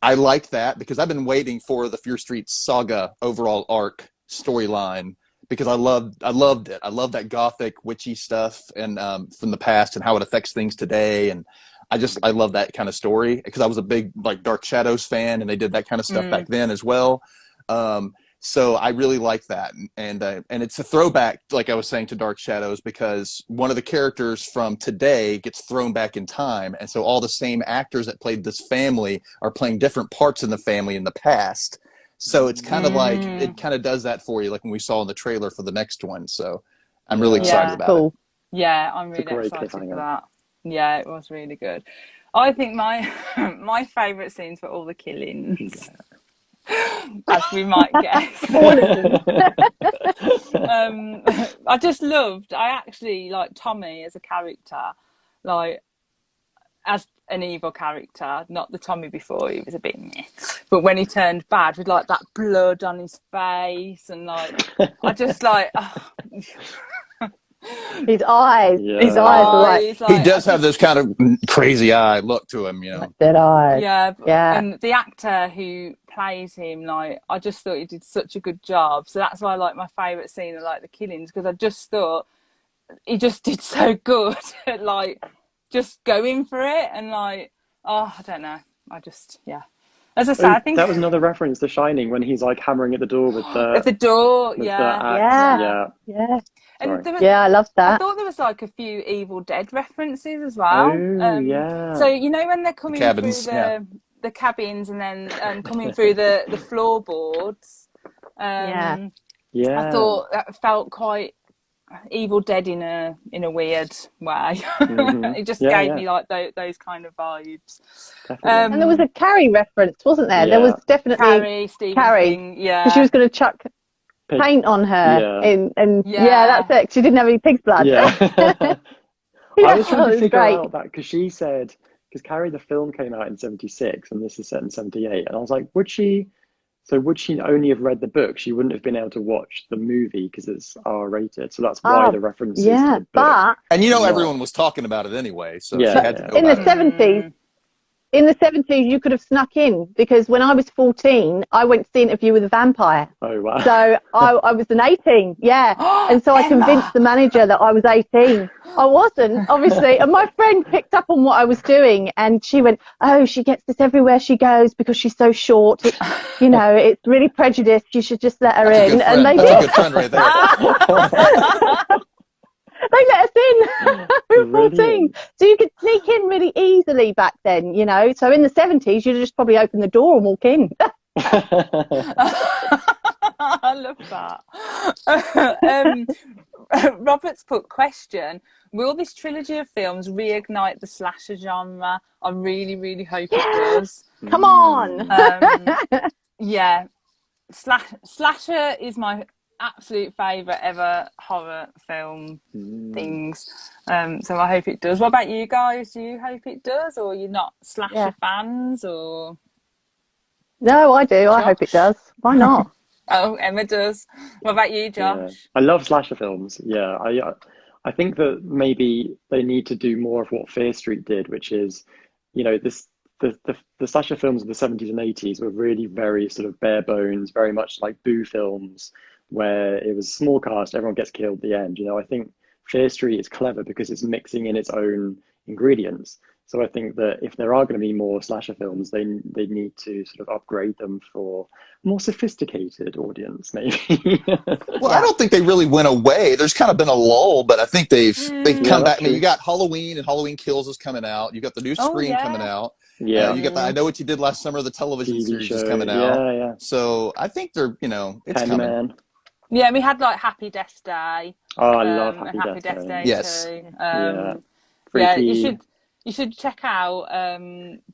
Speaker 3: I liked that because I've been waiting for the Fear Street Saga overall arc storyline because I loved it. I love that gothic witchy stuff and from the past and how it affects things today, and I love that kind of story because I was a big like Dark Shadows fan, and they did that kind of stuff back then as well. So I really like that, and it's a throwback, like I was saying, to Dark Shadows because one of the characters from today gets thrown back in time, and so all the same actors that played this family are playing different parts in the family in the past. So it's kind of like it kind of does that for you, like when we saw in the trailer for the next one. So I'm really excited about it.
Speaker 1: Yeah, I'm really excited for that. Yeah, it was really good. I think my favourite scenes were all the killings. As we might guess. I actually like Tommy as a character, like as an evil character, not the Tommy before, he was a bit meh. But when he turned bad with like that blood on his face and like I just like
Speaker 4: his eyes.
Speaker 2: Yeah.
Speaker 4: His eyes are like
Speaker 3: he does have this kind of crazy eye look to him,
Speaker 4: dead eyes.
Speaker 1: Yeah. And the actor who plays him, like I just thought he did such a good job. So that's why I like my favourite scene of like the killings, because I just thought he just did so good at like just going for it and like I don't know. As I say, I think
Speaker 2: that was another reference to Shining when he's like hammering at the door with the
Speaker 1: at the door.
Speaker 2: with
Speaker 1: Yeah.
Speaker 2: the axe.
Speaker 4: Yeah.
Speaker 1: And there was,
Speaker 4: I loved that.
Speaker 1: I thought there was like a few Evil Dead references as well.
Speaker 2: Yeah.
Speaker 1: So when they're coming
Speaker 3: Cabins,
Speaker 1: through the cabins and then coming through the floorboards,
Speaker 2: Yeah.
Speaker 1: I thought that felt quite Evil Dead in a weird way. It just gave me like those kind of vibes.
Speaker 4: And there was a Carrie reference, wasn't there?
Speaker 2: Yeah.
Speaker 4: There was definitely
Speaker 1: Carrie.
Speaker 4: because she was going to chuck paint on her and that's it. She didn't have any pig's blood.
Speaker 2: Yeah. I was trying to figure
Speaker 4: great.
Speaker 2: out that because she said, because Carrie the film came out in 76 and this is set in 78, and I was like, would she only have read the book? She wouldn't have been able to watch the movie because it's R-rated, so that's why the references to the book.
Speaker 4: But
Speaker 3: and everyone was talking about it anyway, so she had to know
Speaker 4: in the
Speaker 3: about it.
Speaker 4: 70s. In the 70s, you could have snuck in because when I was 14, I went to see Interview with a Vampire.
Speaker 2: Oh, wow.
Speaker 4: So I was an 18, and so I convinced the manager that I was 18. I wasn't, obviously, and my friend picked up on what I was doing, and she went, "Oh, she gets this everywhere she goes because she's so short. It's really prejudiced. You should just let her in." And they
Speaker 3: That's a good friend right there.
Speaker 4: They let us in. We were 14.
Speaker 2: Brilliant.
Speaker 4: So you could sneak in really easily back then, you know. So in the 70s, you'd just probably open the door and walk in.
Speaker 1: I love that. Robert's put question: will this trilogy of films reignite the slasher genre? I really, really hope it does.
Speaker 4: Come on.
Speaker 1: Yeah, slasher is my absolute favourite ever horror film things. So I hope it does. What about you guys? Do you hope it does, or you're not slasher fans, or?
Speaker 4: No, I do. I hope it does. Why not?
Speaker 1: Oh, Emma does. What about you, Josh?
Speaker 2: Yeah. I love slasher films. Yeah, I think that maybe they need to do more of what Fear Street did, which is, you know, the slasher films of the 70s and 80s were really very sort of bare bones, very much like Boo films, where it was small cast, everyone gets killed at the end. You know, I think Fear Street is clever because it's mixing in its own ingredients. So I think that if there are going to be more slasher films, they need to sort of upgrade them for a more sophisticated audience, maybe.
Speaker 3: Well, I don't think they really went away. There's kind of been a lull, but I think they've come back. I mean,
Speaker 2: true.
Speaker 3: you got Halloween and Halloween Kills is coming out. You got the new Scream coming out.
Speaker 2: Yeah.
Speaker 3: You got the I Know What You Did Last Summer, the television
Speaker 2: TV
Speaker 3: series is
Speaker 2: show.
Speaker 3: coming out.
Speaker 2: Yeah.
Speaker 3: So I think they're, you know, it's coming.
Speaker 2: Candyman.
Speaker 1: Yeah, we had like Happy Death Day.
Speaker 2: Oh, I love
Speaker 1: and
Speaker 2: Happy Death Day.
Speaker 3: Yes.
Speaker 1: too.
Speaker 2: Yeah.
Speaker 1: Yeah,
Speaker 2: Freaky.
Speaker 1: you should check out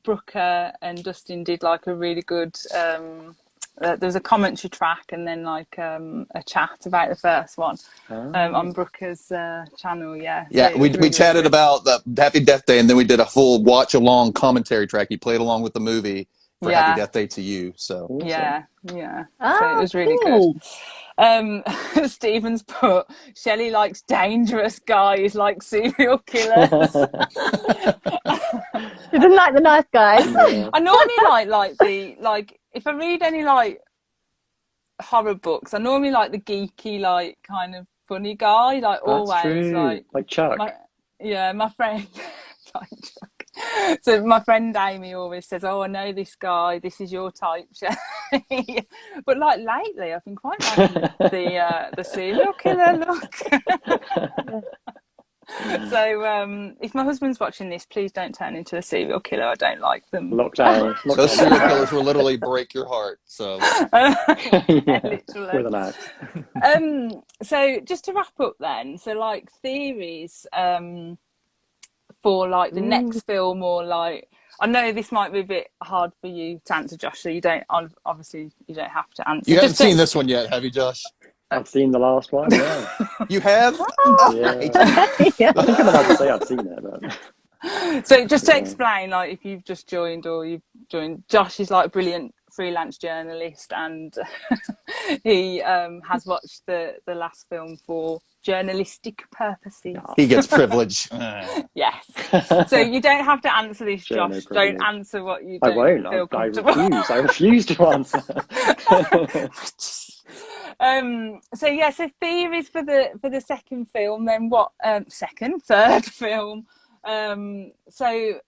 Speaker 1: Brooker and Dustin did like a really good there was a commentary track and then like a chat about the first one on Brooker's channel. Yeah,
Speaker 3: Yeah,
Speaker 1: so
Speaker 3: we
Speaker 1: really
Speaker 3: chatted
Speaker 1: good.
Speaker 3: about the Happy Death Day, and then we did a full watch along commentary track. He played along with the movie for Happy Death Day to you. So
Speaker 2: Awesome.
Speaker 1: yeah.
Speaker 4: Ah,
Speaker 1: So it was really
Speaker 4: cool.
Speaker 1: good. Stephen's put Shelley likes dangerous guys like serial killers.
Speaker 4: You didn't like the nice guys.
Speaker 2: Yeah.
Speaker 1: I normally like if I read any like horror books, I normally like the geeky, like kind of funny guy, like
Speaker 2: That's
Speaker 1: always
Speaker 2: true. Like Chuck.
Speaker 1: my friend like Chuck. So my friend Amy always says, "Oh, I know this guy. This is your type." But like lately, I've been quite liking the serial killer look. So if my husband's watching this, please don't turn into a serial killer. I don't like them.
Speaker 2: Lockdown.
Speaker 3: those serial killers will literally break your heart. So
Speaker 1: Yeah, literally.
Speaker 2: With an axe.
Speaker 1: So just to wrap up then, so like theories for like the next film, or like, I know this might be a bit hard for you to answer, Josh, so you don't obviously you don't have to answer.
Speaker 3: you haven't seen this one yet, have you, Josh?
Speaker 2: I've seen the last one, yeah.
Speaker 3: You have?
Speaker 2: Yeah. I think I'm allowed to say I've seen it, but
Speaker 1: So just to explain, like if you've just joined or you've joined, Josh is like a brilliant freelance journalist, and he has watched the last film for journalistic purposes.
Speaker 3: He gets privilege.
Speaker 1: Yes. So you don't have to answer this,
Speaker 2: Journal
Speaker 1: Josh.
Speaker 2: privilege.
Speaker 1: Don't answer what you
Speaker 2: I
Speaker 1: don't
Speaker 2: won't.
Speaker 1: feel
Speaker 2: I
Speaker 1: comfortable.
Speaker 2: refuse. I refuse to answer.
Speaker 1: So yeah, so theories for the second film, then what third film. So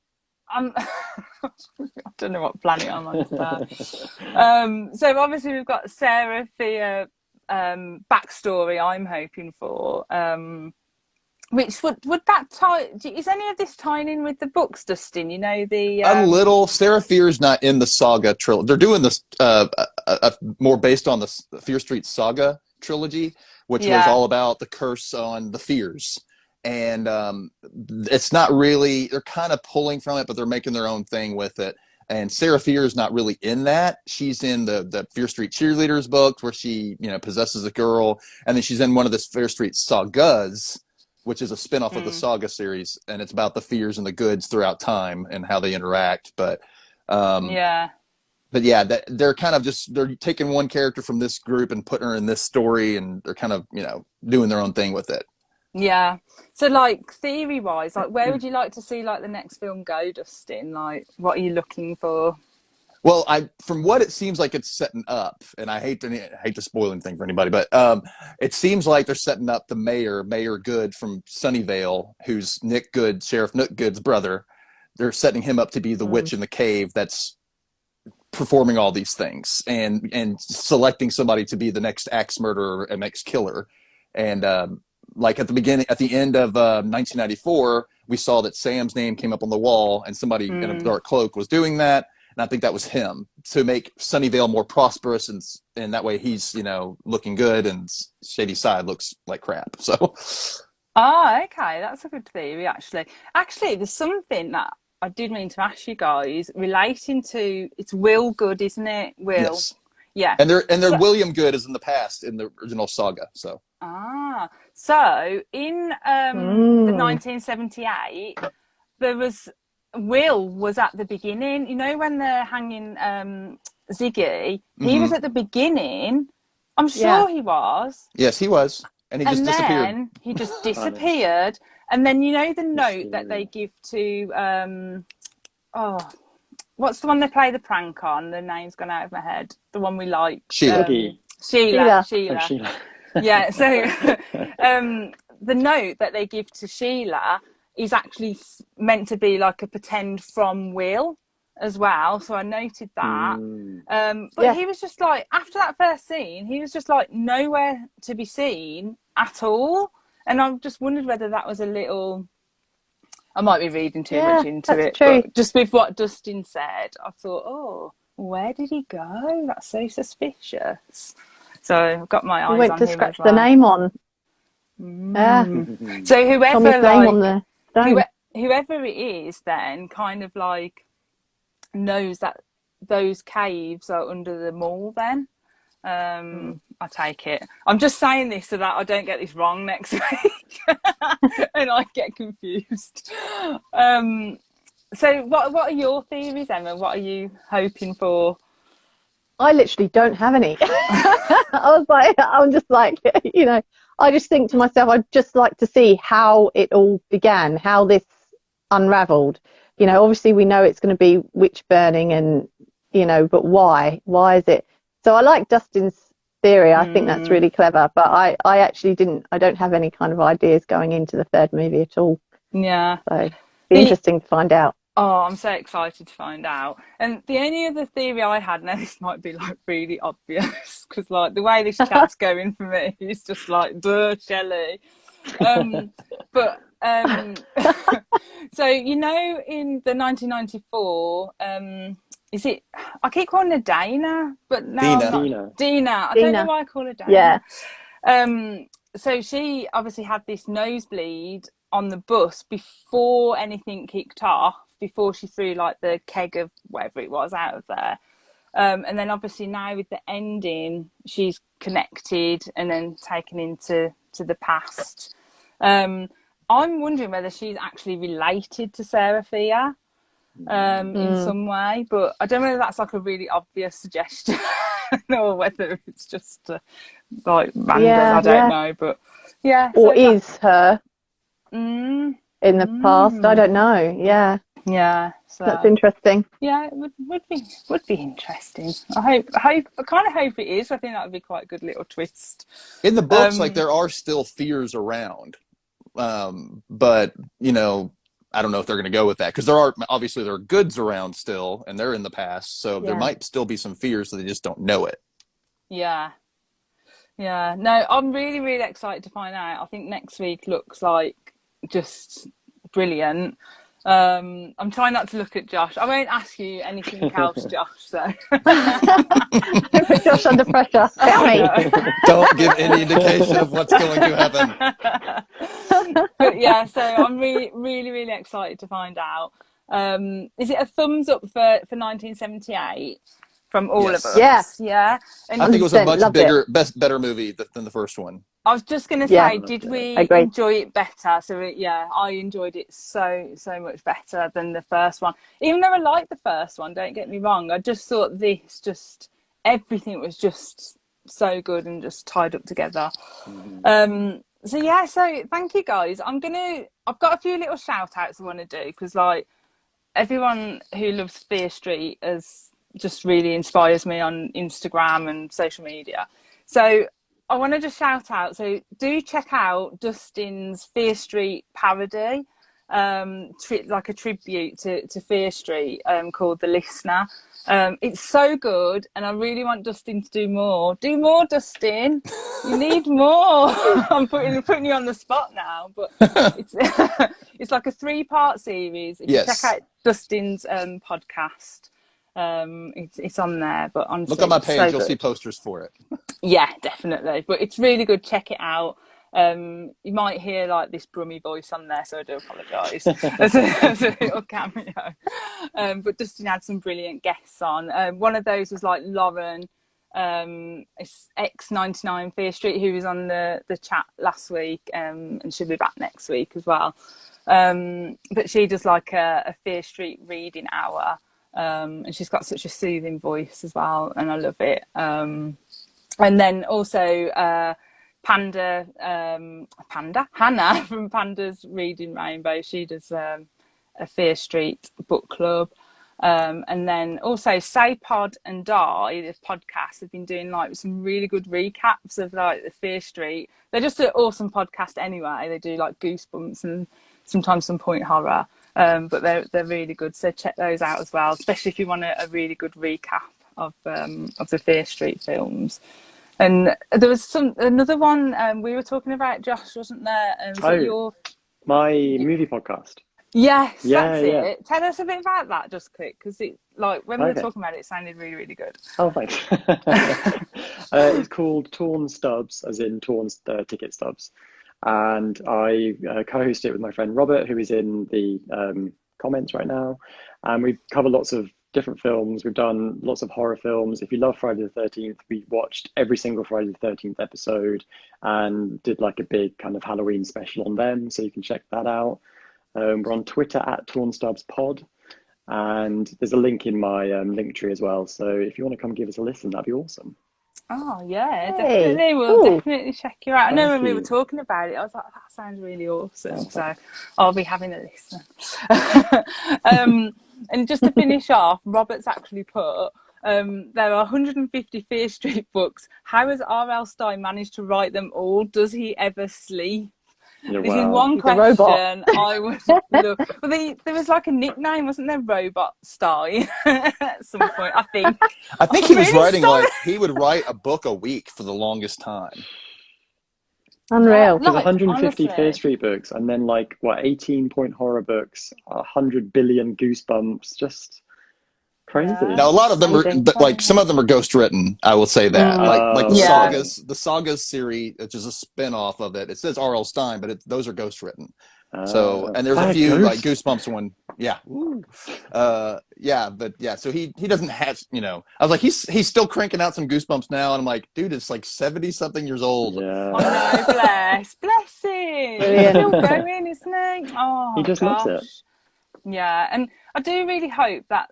Speaker 1: I'm I don't know what planet I'm on today. So obviously we've got Sarah Thea backstory I'm hoping for. Which would that tie? Is any of this tying in with the books, Dustin? You know the
Speaker 3: A little. Sarah Fear's not in the Saga trilogy. They're doing this more based on the Fear Street Saga trilogy, which was all about the curse on the Fears. And it's not really, they're kind of pulling from it, but they're making their own thing with it. And Sarah Fear is not really in that. She's in the Fear Street Cheerleaders books where she, possesses a girl. And then she's in one of the Fear Street Sagas, which is a spinoff of the Saga series, and it's about the fears and the goods throughout time and how they interact. But they're kind of they're taking one character from this group and putting her in this story, and they're kind of doing their own thing with it.
Speaker 1: Yeah. So like theory wise, like where would you like to see like the next film go, Dustin? Like what are you looking for?
Speaker 3: Well, from what it seems like it's setting up, and I hate to spoil anything for anybody, but it seems like they're setting up the Mayor Good from Sunnyvale, who's Nick Good, Sheriff Nick Good's brother. They're setting him up to be the witch in the cave that's performing all these things and selecting somebody to be the next axe murderer and next killer. And like at the end of 1994, we saw that Sam's name came up on the wall, and somebody in a dark cloak was doing that. And I think that was him to make Sunnyvale more prosperous, and that way he's, you know, looking good, and Shady Side looks like crap. So,
Speaker 1: Oh, okay, that's a good theory, actually. Actually, there's something that I did mean to ask you guys relating to, it's Will Good, isn't it? Will.
Speaker 3: yes.
Speaker 1: Yeah.
Speaker 3: And their
Speaker 1: So,
Speaker 3: William Good is in the past in the original saga. So
Speaker 1: so in the 1978, there was Will was at the beginning. You know, when they're hanging Ziggy, he was at the beginning. I'm sure he was.
Speaker 3: yes, he was, and he just disappeared.
Speaker 1: Then he just disappeared. And then, you know, the note that they give to what's the one they play the prank on? The name's gone out of my head. The one we like.
Speaker 3: Sheila.
Speaker 1: Sheila.
Speaker 2: Oh, Sheila.
Speaker 1: Yeah. So the note that they give to Sheila is actually meant to be like a pretend from Will as well. So I noted that. But he was just like, after that first scene, he was just like nowhere to be seen at all. And I just wondered whether that was a little, I might be reading too much into it.
Speaker 4: True.
Speaker 1: But just with what Dustin said, I thought, oh, where did he go? That's so suspicious. So I've got my eyes
Speaker 4: We went
Speaker 1: on
Speaker 4: to
Speaker 1: him
Speaker 4: scratch
Speaker 1: as well.
Speaker 4: the name on.
Speaker 1: So whoever,
Speaker 4: Tommy's name
Speaker 1: like,
Speaker 4: on the stone.
Speaker 1: whoever it is then kind of like knows that those caves are under the mall then. I take it. I'm just saying this so that I don't get this wrong next week and I get confused. So what are your theories, Emma? What are you hoping for?
Speaker 4: I literally don't have any. I'm just like, you know, I just think to myself, I'd just like to see how it all began, how this unraveled. You know, obviously we know it's going to be witch burning and, you know, but why? Why is it? So I like Dustin's theory. I think that's really clever, but I don't have any kind of ideas going into the third movie at all.
Speaker 1: Yeah.
Speaker 4: So it'd be interesting to find out.
Speaker 1: Oh, I'm so excited to find out. And the only other theory I had, now this might be like really obvious, because like the way this chat's going for me is just like, duh, Shelley. So, you know, in the 1994, is it, I keep calling her Dana, but now Dina. I don't know why I call her Dana.
Speaker 4: Yeah.
Speaker 1: So she obviously had this nosebleed on the bus before anything kicked off, before she threw like the keg of whatever it was out of there. And then obviously now with the ending, she's connected and then taken into the past. I'm wondering whether she's actually related to Sarah Fia in some way, but I don't know whether that's like a really obvious suggestion or whether it's just like random. I don't know, but yeah.
Speaker 4: Or so is her in the past? I don't know. Yeah.
Speaker 1: Yeah, so
Speaker 4: that's interesting.
Speaker 1: Yeah, it would be interesting. I kind of hope it is. I think that would be quite a good little twist.
Speaker 3: In the books, like there are still fears around, but you know, I don't know if they're going to go with that because there are goods around still, and they're in the past, so there might still be some fears, so they just don't know it.
Speaker 1: Yeah. No, I'm really, really excited to find out. I think next week looks like just brilliant. I'm trying not to look at Josh. I won't ask you anything else, Josh. So
Speaker 4: put Josh under pressure. Tell me.
Speaker 3: Don't give any indication of what's going to happen.
Speaker 1: But yeah, so I'm really, really, really excited to find out. Is it a thumbs up for 1978 from all of us? Yeah. And
Speaker 3: I think it was a much better movie than the first one.
Speaker 1: I was just going to say, did we enjoy it better? So I enjoyed it so much better than the first one. Even though I liked the first one, don't get me wrong. I just thought everything was just so good and just tied up together. So thank you guys. I've got a few little shout outs I want to do because like everyone who loves Fear Street just really inspires me on Instagram and social media. So I want to just shout out. So do check out Dustin's Fear Street parody, like a tribute to Fear Street, called The Listener. It's so good, and I really want Dustin to do more. Do more, Dustin. You need more. I'm putting you on the spot now, but it's it's like a 3-part series. If you check out Dustin's podcast, it's on there. But honestly,
Speaker 3: look on my page,
Speaker 1: so
Speaker 3: you'll
Speaker 1: good.
Speaker 3: see posters for it.
Speaker 1: Yeah, definitely. But it's really good. Check it out. You might hear like this brummy voice on there, so I do apologise as a little cameo. But Dustin had some brilliant guests on. One of those was like Lauren, X99 Fear Street, who was on the chat last week, and she'll be back next week as well. But she does like a Fear Street reading hour, and she's got such a soothing voice as well, and I love it. And then also Hannah from Panda's Reading Rainbow. She does a Fear Street book club. And then also Say Pod and Die, the podcast, have been doing like some really good recaps of like the Fear Street. They're just an awesome podcast anyway. They do like Goosebumps and sometimes some point horror. But they're really good. So check those out as well, especially if you want a really good recap of the Fear Street films. And there was another one we were talking about, Josh, wasn't there?
Speaker 2: My movie podcast.
Speaker 1: Yes,
Speaker 2: Yeah,
Speaker 1: that's
Speaker 2: yeah.
Speaker 1: it. Tell us a bit about that, just quick, because it like when we were talking about it, it sounded really, really good.
Speaker 2: Oh, thanks. It's called Torn Stubs, as in torn ticket stubs, and I co-host it with my friend Robert, who is in the comments right now, and we cover lots of different films. We've done lots of horror films. If you love Friday the 13th, we watched every single Friday the 13th episode and did like a big kind of Halloween special on them, so you can check that out. We're on Twitter at TornStubsPod, and there's a link in my link tree as well, so if you want to come give us a listen, that'd be awesome.
Speaker 1: Oh yeah,
Speaker 4: Hey.
Speaker 1: definitely. We'll
Speaker 4: Ooh.
Speaker 1: definitely check you out. I know
Speaker 2: Thank
Speaker 1: when we
Speaker 2: you.
Speaker 1: were talking about it, I was like, that sounds really awesome.
Speaker 2: Oh,
Speaker 1: So
Speaker 2: thanks.
Speaker 1: I'll be having a listen. And just to finish off, Robert's actually put there are 150 Fear Street books. How has R.L. Stein managed to write them all? Does he ever sleep?
Speaker 2: Yeah,
Speaker 1: This is
Speaker 2: wow.
Speaker 1: one
Speaker 4: He's a robot.
Speaker 1: question I would love. Well, there was like a nickname, wasn't there? Robot Stein at some point, I think.
Speaker 3: I think he was
Speaker 1: Really
Speaker 3: writing
Speaker 1: sorry.
Speaker 3: like he would write a book a week for the longest time.
Speaker 4: Unreal.
Speaker 2: There's
Speaker 1: Like,
Speaker 2: 150 Fear
Speaker 1: honestly.
Speaker 2: Street books, and then like what 18-point horror books, 100 billion Goosebumps, just crazy.
Speaker 1: Yeah.
Speaker 3: Now a lot of them are,
Speaker 4: Amazing.
Speaker 3: but like some of them are ghost written. I will say that, like the
Speaker 1: Yeah.
Speaker 3: sagas series, which is a spin off of it. It says R.L. Stein, but those are ghost written. So, and there's a few like Goosebumps one. Yeah. Yeah. But yeah, so he doesn't have, I was like, he's still cranking out some Goosebumps now. And I'm like, dude, it's like 70 something years old.
Speaker 2: Yeah.
Speaker 1: Oh no, bless him. He's
Speaker 4: Brilliant.
Speaker 1: still going, isn't he? Oh,
Speaker 2: He just loves it.
Speaker 1: Yeah, and I do really hope that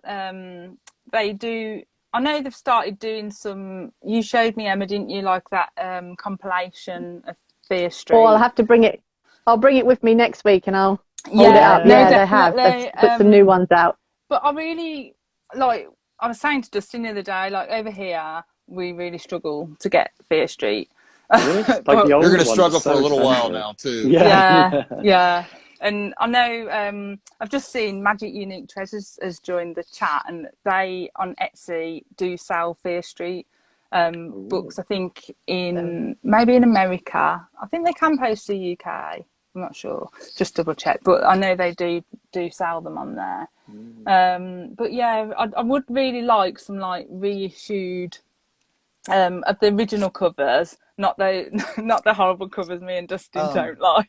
Speaker 1: they do. I know they've started doing some. You showed me, Emma, didn't you? Like that compilation of Fear Street.
Speaker 4: Or I'll have to bring it. I'll bring it with me next week, and I'll hold it
Speaker 1: Yeah,
Speaker 4: up.
Speaker 1: no,
Speaker 4: Yeah, they have.
Speaker 1: definitely.
Speaker 4: They've put some new ones out.
Speaker 1: But I really like. I was saying to Dustin the other day, like over here, we really struggle to get Fear Street.
Speaker 2: Really? Like the
Speaker 3: You're
Speaker 2: old
Speaker 3: going to
Speaker 2: ones
Speaker 3: struggle
Speaker 2: are
Speaker 3: for a
Speaker 2: so
Speaker 3: little while
Speaker 2: expensive.
Speaker 3: now too.
Speaker 1: Yeah. And I know I've just seen Magic Unique Treasures has joined the chat, and they on Etsy do sell Fear Street books. I think maybe in America. I think they can post to the UK. I'm not sure. Just double check. But I know they do sell them on there. But yeah, I would really like some like reissued of the original covers, not the horrible covers me and Dustin don't like.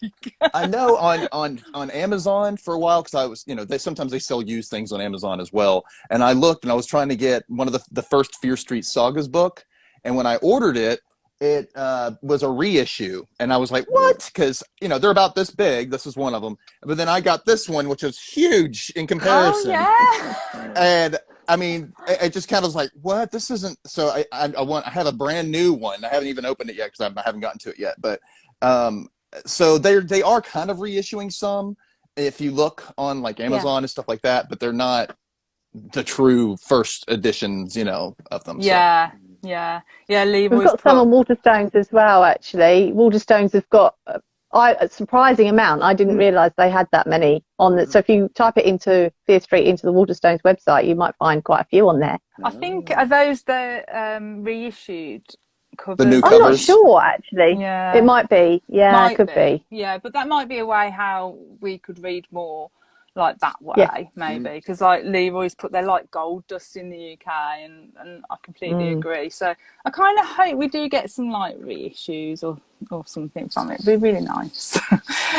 Speaker 3: I know on Amazon for a while, because I was, sometimes they sell used things on Amazon as well. And I looked and I was trying to get one of the first Fear Street Sagas book. And when I ordered it, it was a reissue. And I was like, what? Because, they're about this big. This is one of them. But then I got this one, which is huge in comparison.
Speaker 1: Oh, yeah.
Speaker 3: And I mean, it just kind of was like, what? This isn't. So I have a brand new one. I haven't even opened it yet because I haven't gotten to it yet. But so they are kind of reissuing some if you look on like Amazon and stuff like that, but they're not the true first editions, of them.
Speaker 1: Yeah. Yeah. Yeah. Leroy's
Speaker 4: We've got some on Waterstones as well, actually. Waterstones have got a surprising amount. I didn't realise they had that many on the. So if you type it into Fear Street into the Waterstones website, you might find quite a few on there.
Speaker 1: I think, are those the reissued covers?
Speaker 3: The new
Speaker 4: I'm not
Speaker 3: covers?
Speaker 4: sure actually.
Speaker 1: Yeah.
Speaker 4: It might be. Yeah,
Speaker 1: Might
Speaker 4: it could be.
Speaker 1: Yeah, but that might be a way how we could read more like that way,
Speaker 4: Yeah.
Speaker 1: maybe. Because like Leroy's put their like gold dust in the UK, and I completely agree. So I kind of hope we do get some like reissues or something from it. It'd be really nice.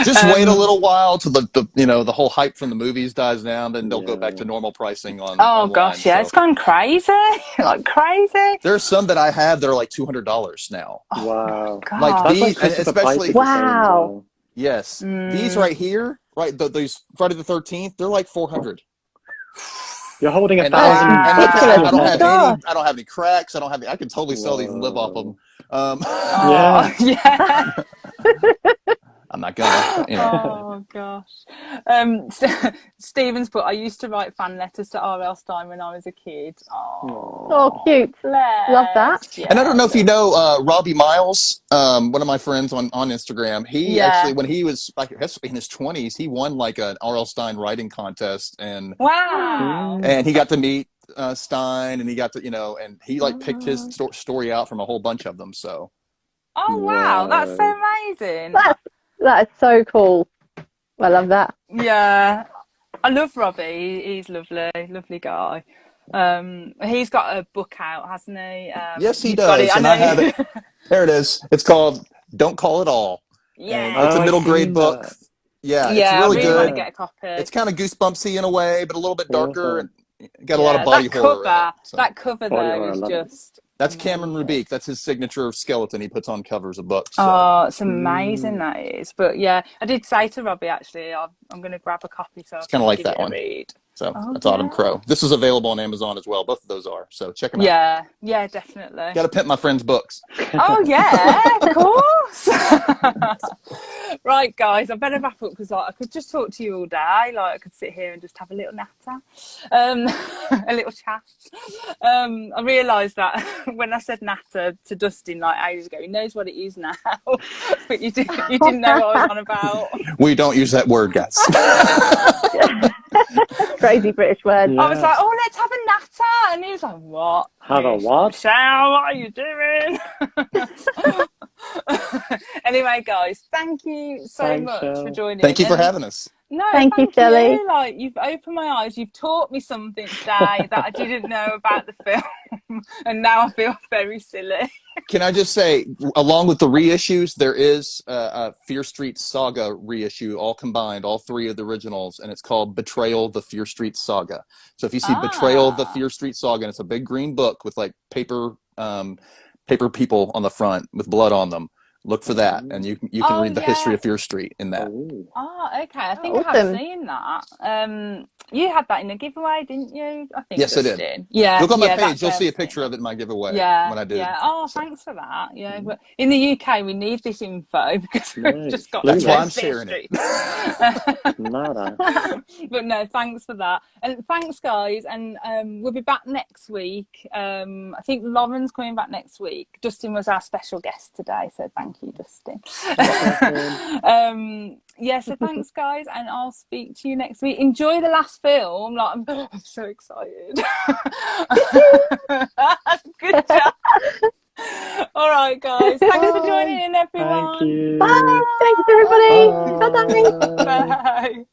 Speaker 3: Just wait a little while till the whole hype from the movies dies down, then they'll go back to normal pricing on.
Speaker 1: Oh
Speaker 3: online,
Speaker 1: gosh, yeah,
Speaker 3: so.
Speaker 1: it's gone crazy, like crazy.
Speaker 3: There's some that I have that are like $200 now.
Speaker 2: Wow.
Speaker 1: God.
Speaker 3: Like
Speaker 2: That's
Speaker 3: these,
Speaker 2: like Christopher
Speaker 3: especially
Speaker 2: Pike was saying as
Speaker 4: Wow.
Speaker 2: well.
Speaker 3: yes, these right here, right, these Friday the 13th, they're like 400.
Speaker 2: You're holding
Speaker 3: And
Speaker 2: 1,000.
Speaker 3: I don't have
Speaker 4: Gosh.
Speaker 3: any. I don't have any cracks. I don't have. I can totally sell these and live off them.
Speaker 2: Yeah.
Speaker 1: Yeah.
Speaker 3: I'm not gonna. You know.
Speaker 1: Oh gosh. Stephen's put, I used to write fan letters to R.L. Stein when I was a kid.
Speaker 4: Oh, cute. Love that.
Speaker 1: Yeah.
Speaker 3: And I don't know if you know Robbie Miles, one of my friends on Instagram. He actually, when he was like in his 20s, he won like an R.L. Stein writing contest, and
Speaker 1: Wow.
Speaker 3: he got to meet Stein, and he got to and he like picked his story out from a whole bunch of them. So.
Speaker 1: Oh wow, that's so amazing.
Speaker 4: That is so cool. I love that.
Speaker 1: Yeah, I love Robbie. He's lovely guy. He's got a book out, hasn't he?
Speaker 3: Yes, he
Speaker 1: you've got
Speaker 3: does,
Speaker 1: it.
Speaker 3: and I have it. There it is. It's called "Don't Call It All."
Speaker 1: Yeah,
Speaker 3: It's a middle grade book.
Speaker 2: That.
Speaker 3: Yeah,
Speaker 1: yeah,
Speaker 3: it's really
Speaker 1: I really want
Speaker 3: good.
Speaker 1: to get a copy.
Speaker 3: It's kind of goosebumpsy in a way, but a little bit darker, and got a lot of
Speaker 1: that
Speaker 3: body horror.
Speaker 1: cover,
Speaker 3: in it, so.
Speaker 1: that cover
Speaker 2: Body
Speaker 1: though
Speaker 2: horror, I
Speaker 1: is
Speaker 2: love it.
Speaker 1: just.
Speaker 3: That's Cameron Rubik. That's his signature skeleton he puts on covers of books. So.
Speaker 1: Oh, it's amazing that is. But yeah, I did say to Robbie actually, I'm going to grab a copy so
Speaker 3: It's
Speaker 1: I can
Speaker 3: kinda like
Speaker 1: give
Speaker 3: that
Speaker 1: it a
Speaker 3: one.
Speaker 1: read.
Speaker 3: So that's Autumn Crow. This is available on Amazon as well. Both of those are. So check them out.
Speaker 1: Yeah, definitely.
Speaker 3: Got to pimp my friend's books.
Speaker 1: Oh yeah, of course. Right, guys, I better wrap up because I could just talk to you all day. Like I could sit here and just have a little natter, a little chat. I realised that when I said natter to Dustin like ages ago, he knows what it is now, but you didn't know what I was on about.
Speaker 3: We don't use that word, guys.
Speaker 4: Crazy British word.
Speaker 2: Yeah.
Speaker 1: I was like, oh, let's have a natter, and he was like, what?
Speaker 2: Have a what?
Speaker 1: Michelle, what are you doing? Anyway, guys, thank you so
Speaker 2: Thanks,
Speaker 1: much
Speaker 2: Shell.
Speaker 1: for joining.
Speaker 3: Thank you for
Speaker 1: And-
Speaker 3: having us.
Speaker 1: No,
Speaker 4: Thank you, Shelley.
Speaker 1: Like you've opened my eyes. You've taught me something today that I didn't know about the film, and now I feel very silly.
Speaker 3: Can I just say, along with the reissues, there is a Fear Street Saga reissue, all combined, all three of the originals, and it's called Betrayal: The Fear Street Saga. So if you see Betrayal: The Fear Street Saga, and it's a big green book with like paper people on the front with blood on them. Look for that, and you can read the history of Fear Street in that.
Speaker 1: Oh, okay. I think I have
Speaker 4: Awesome.
Speaker 1: seen that. You had that in a giveaway, didn't you? I think.
Speaker 3: Yes, I did.
Speaker 1: Dustin. Yeah.
Speaker 3: Look on my
Speaker 1: yeah,
Speaker 3: page;
Speaker 1: that's
Speaker 3: you'll see a
Speaker 1: everything.
Speaker 3: picture of it in my giveaway
Speaker 1: Yeah,
Speaker 3: when I do.
Speaker 1: yeah. Oh, thanks for that. Yeah, but in the UK, we need this info because we've
Speaker 2: Nice.
Speaker 1: just got.
Speaker 2: That's
Speaker 3: why
Speaker 1: no
Speaker 3: I'm sharing it.
Speaker 1: history.
Speaker 2: Nada.
Speaker 1: But no, thanks for that, and thanks, guys. And we'll be back next week. I think Lauren's coming back next week. Dustin was our special guest today, so thank you, Dustin. Yeah, so thanks, guys, and I'll speak to you next week. Enjoy the last film. Like, I'm so excited. Good job. All right, guys. Thanks for joining in, everyone.
Speaker 2: Thank you.
Speaker 4: Bye. Thanks, everybody. Bye-bye.
Speaker 1: Bye.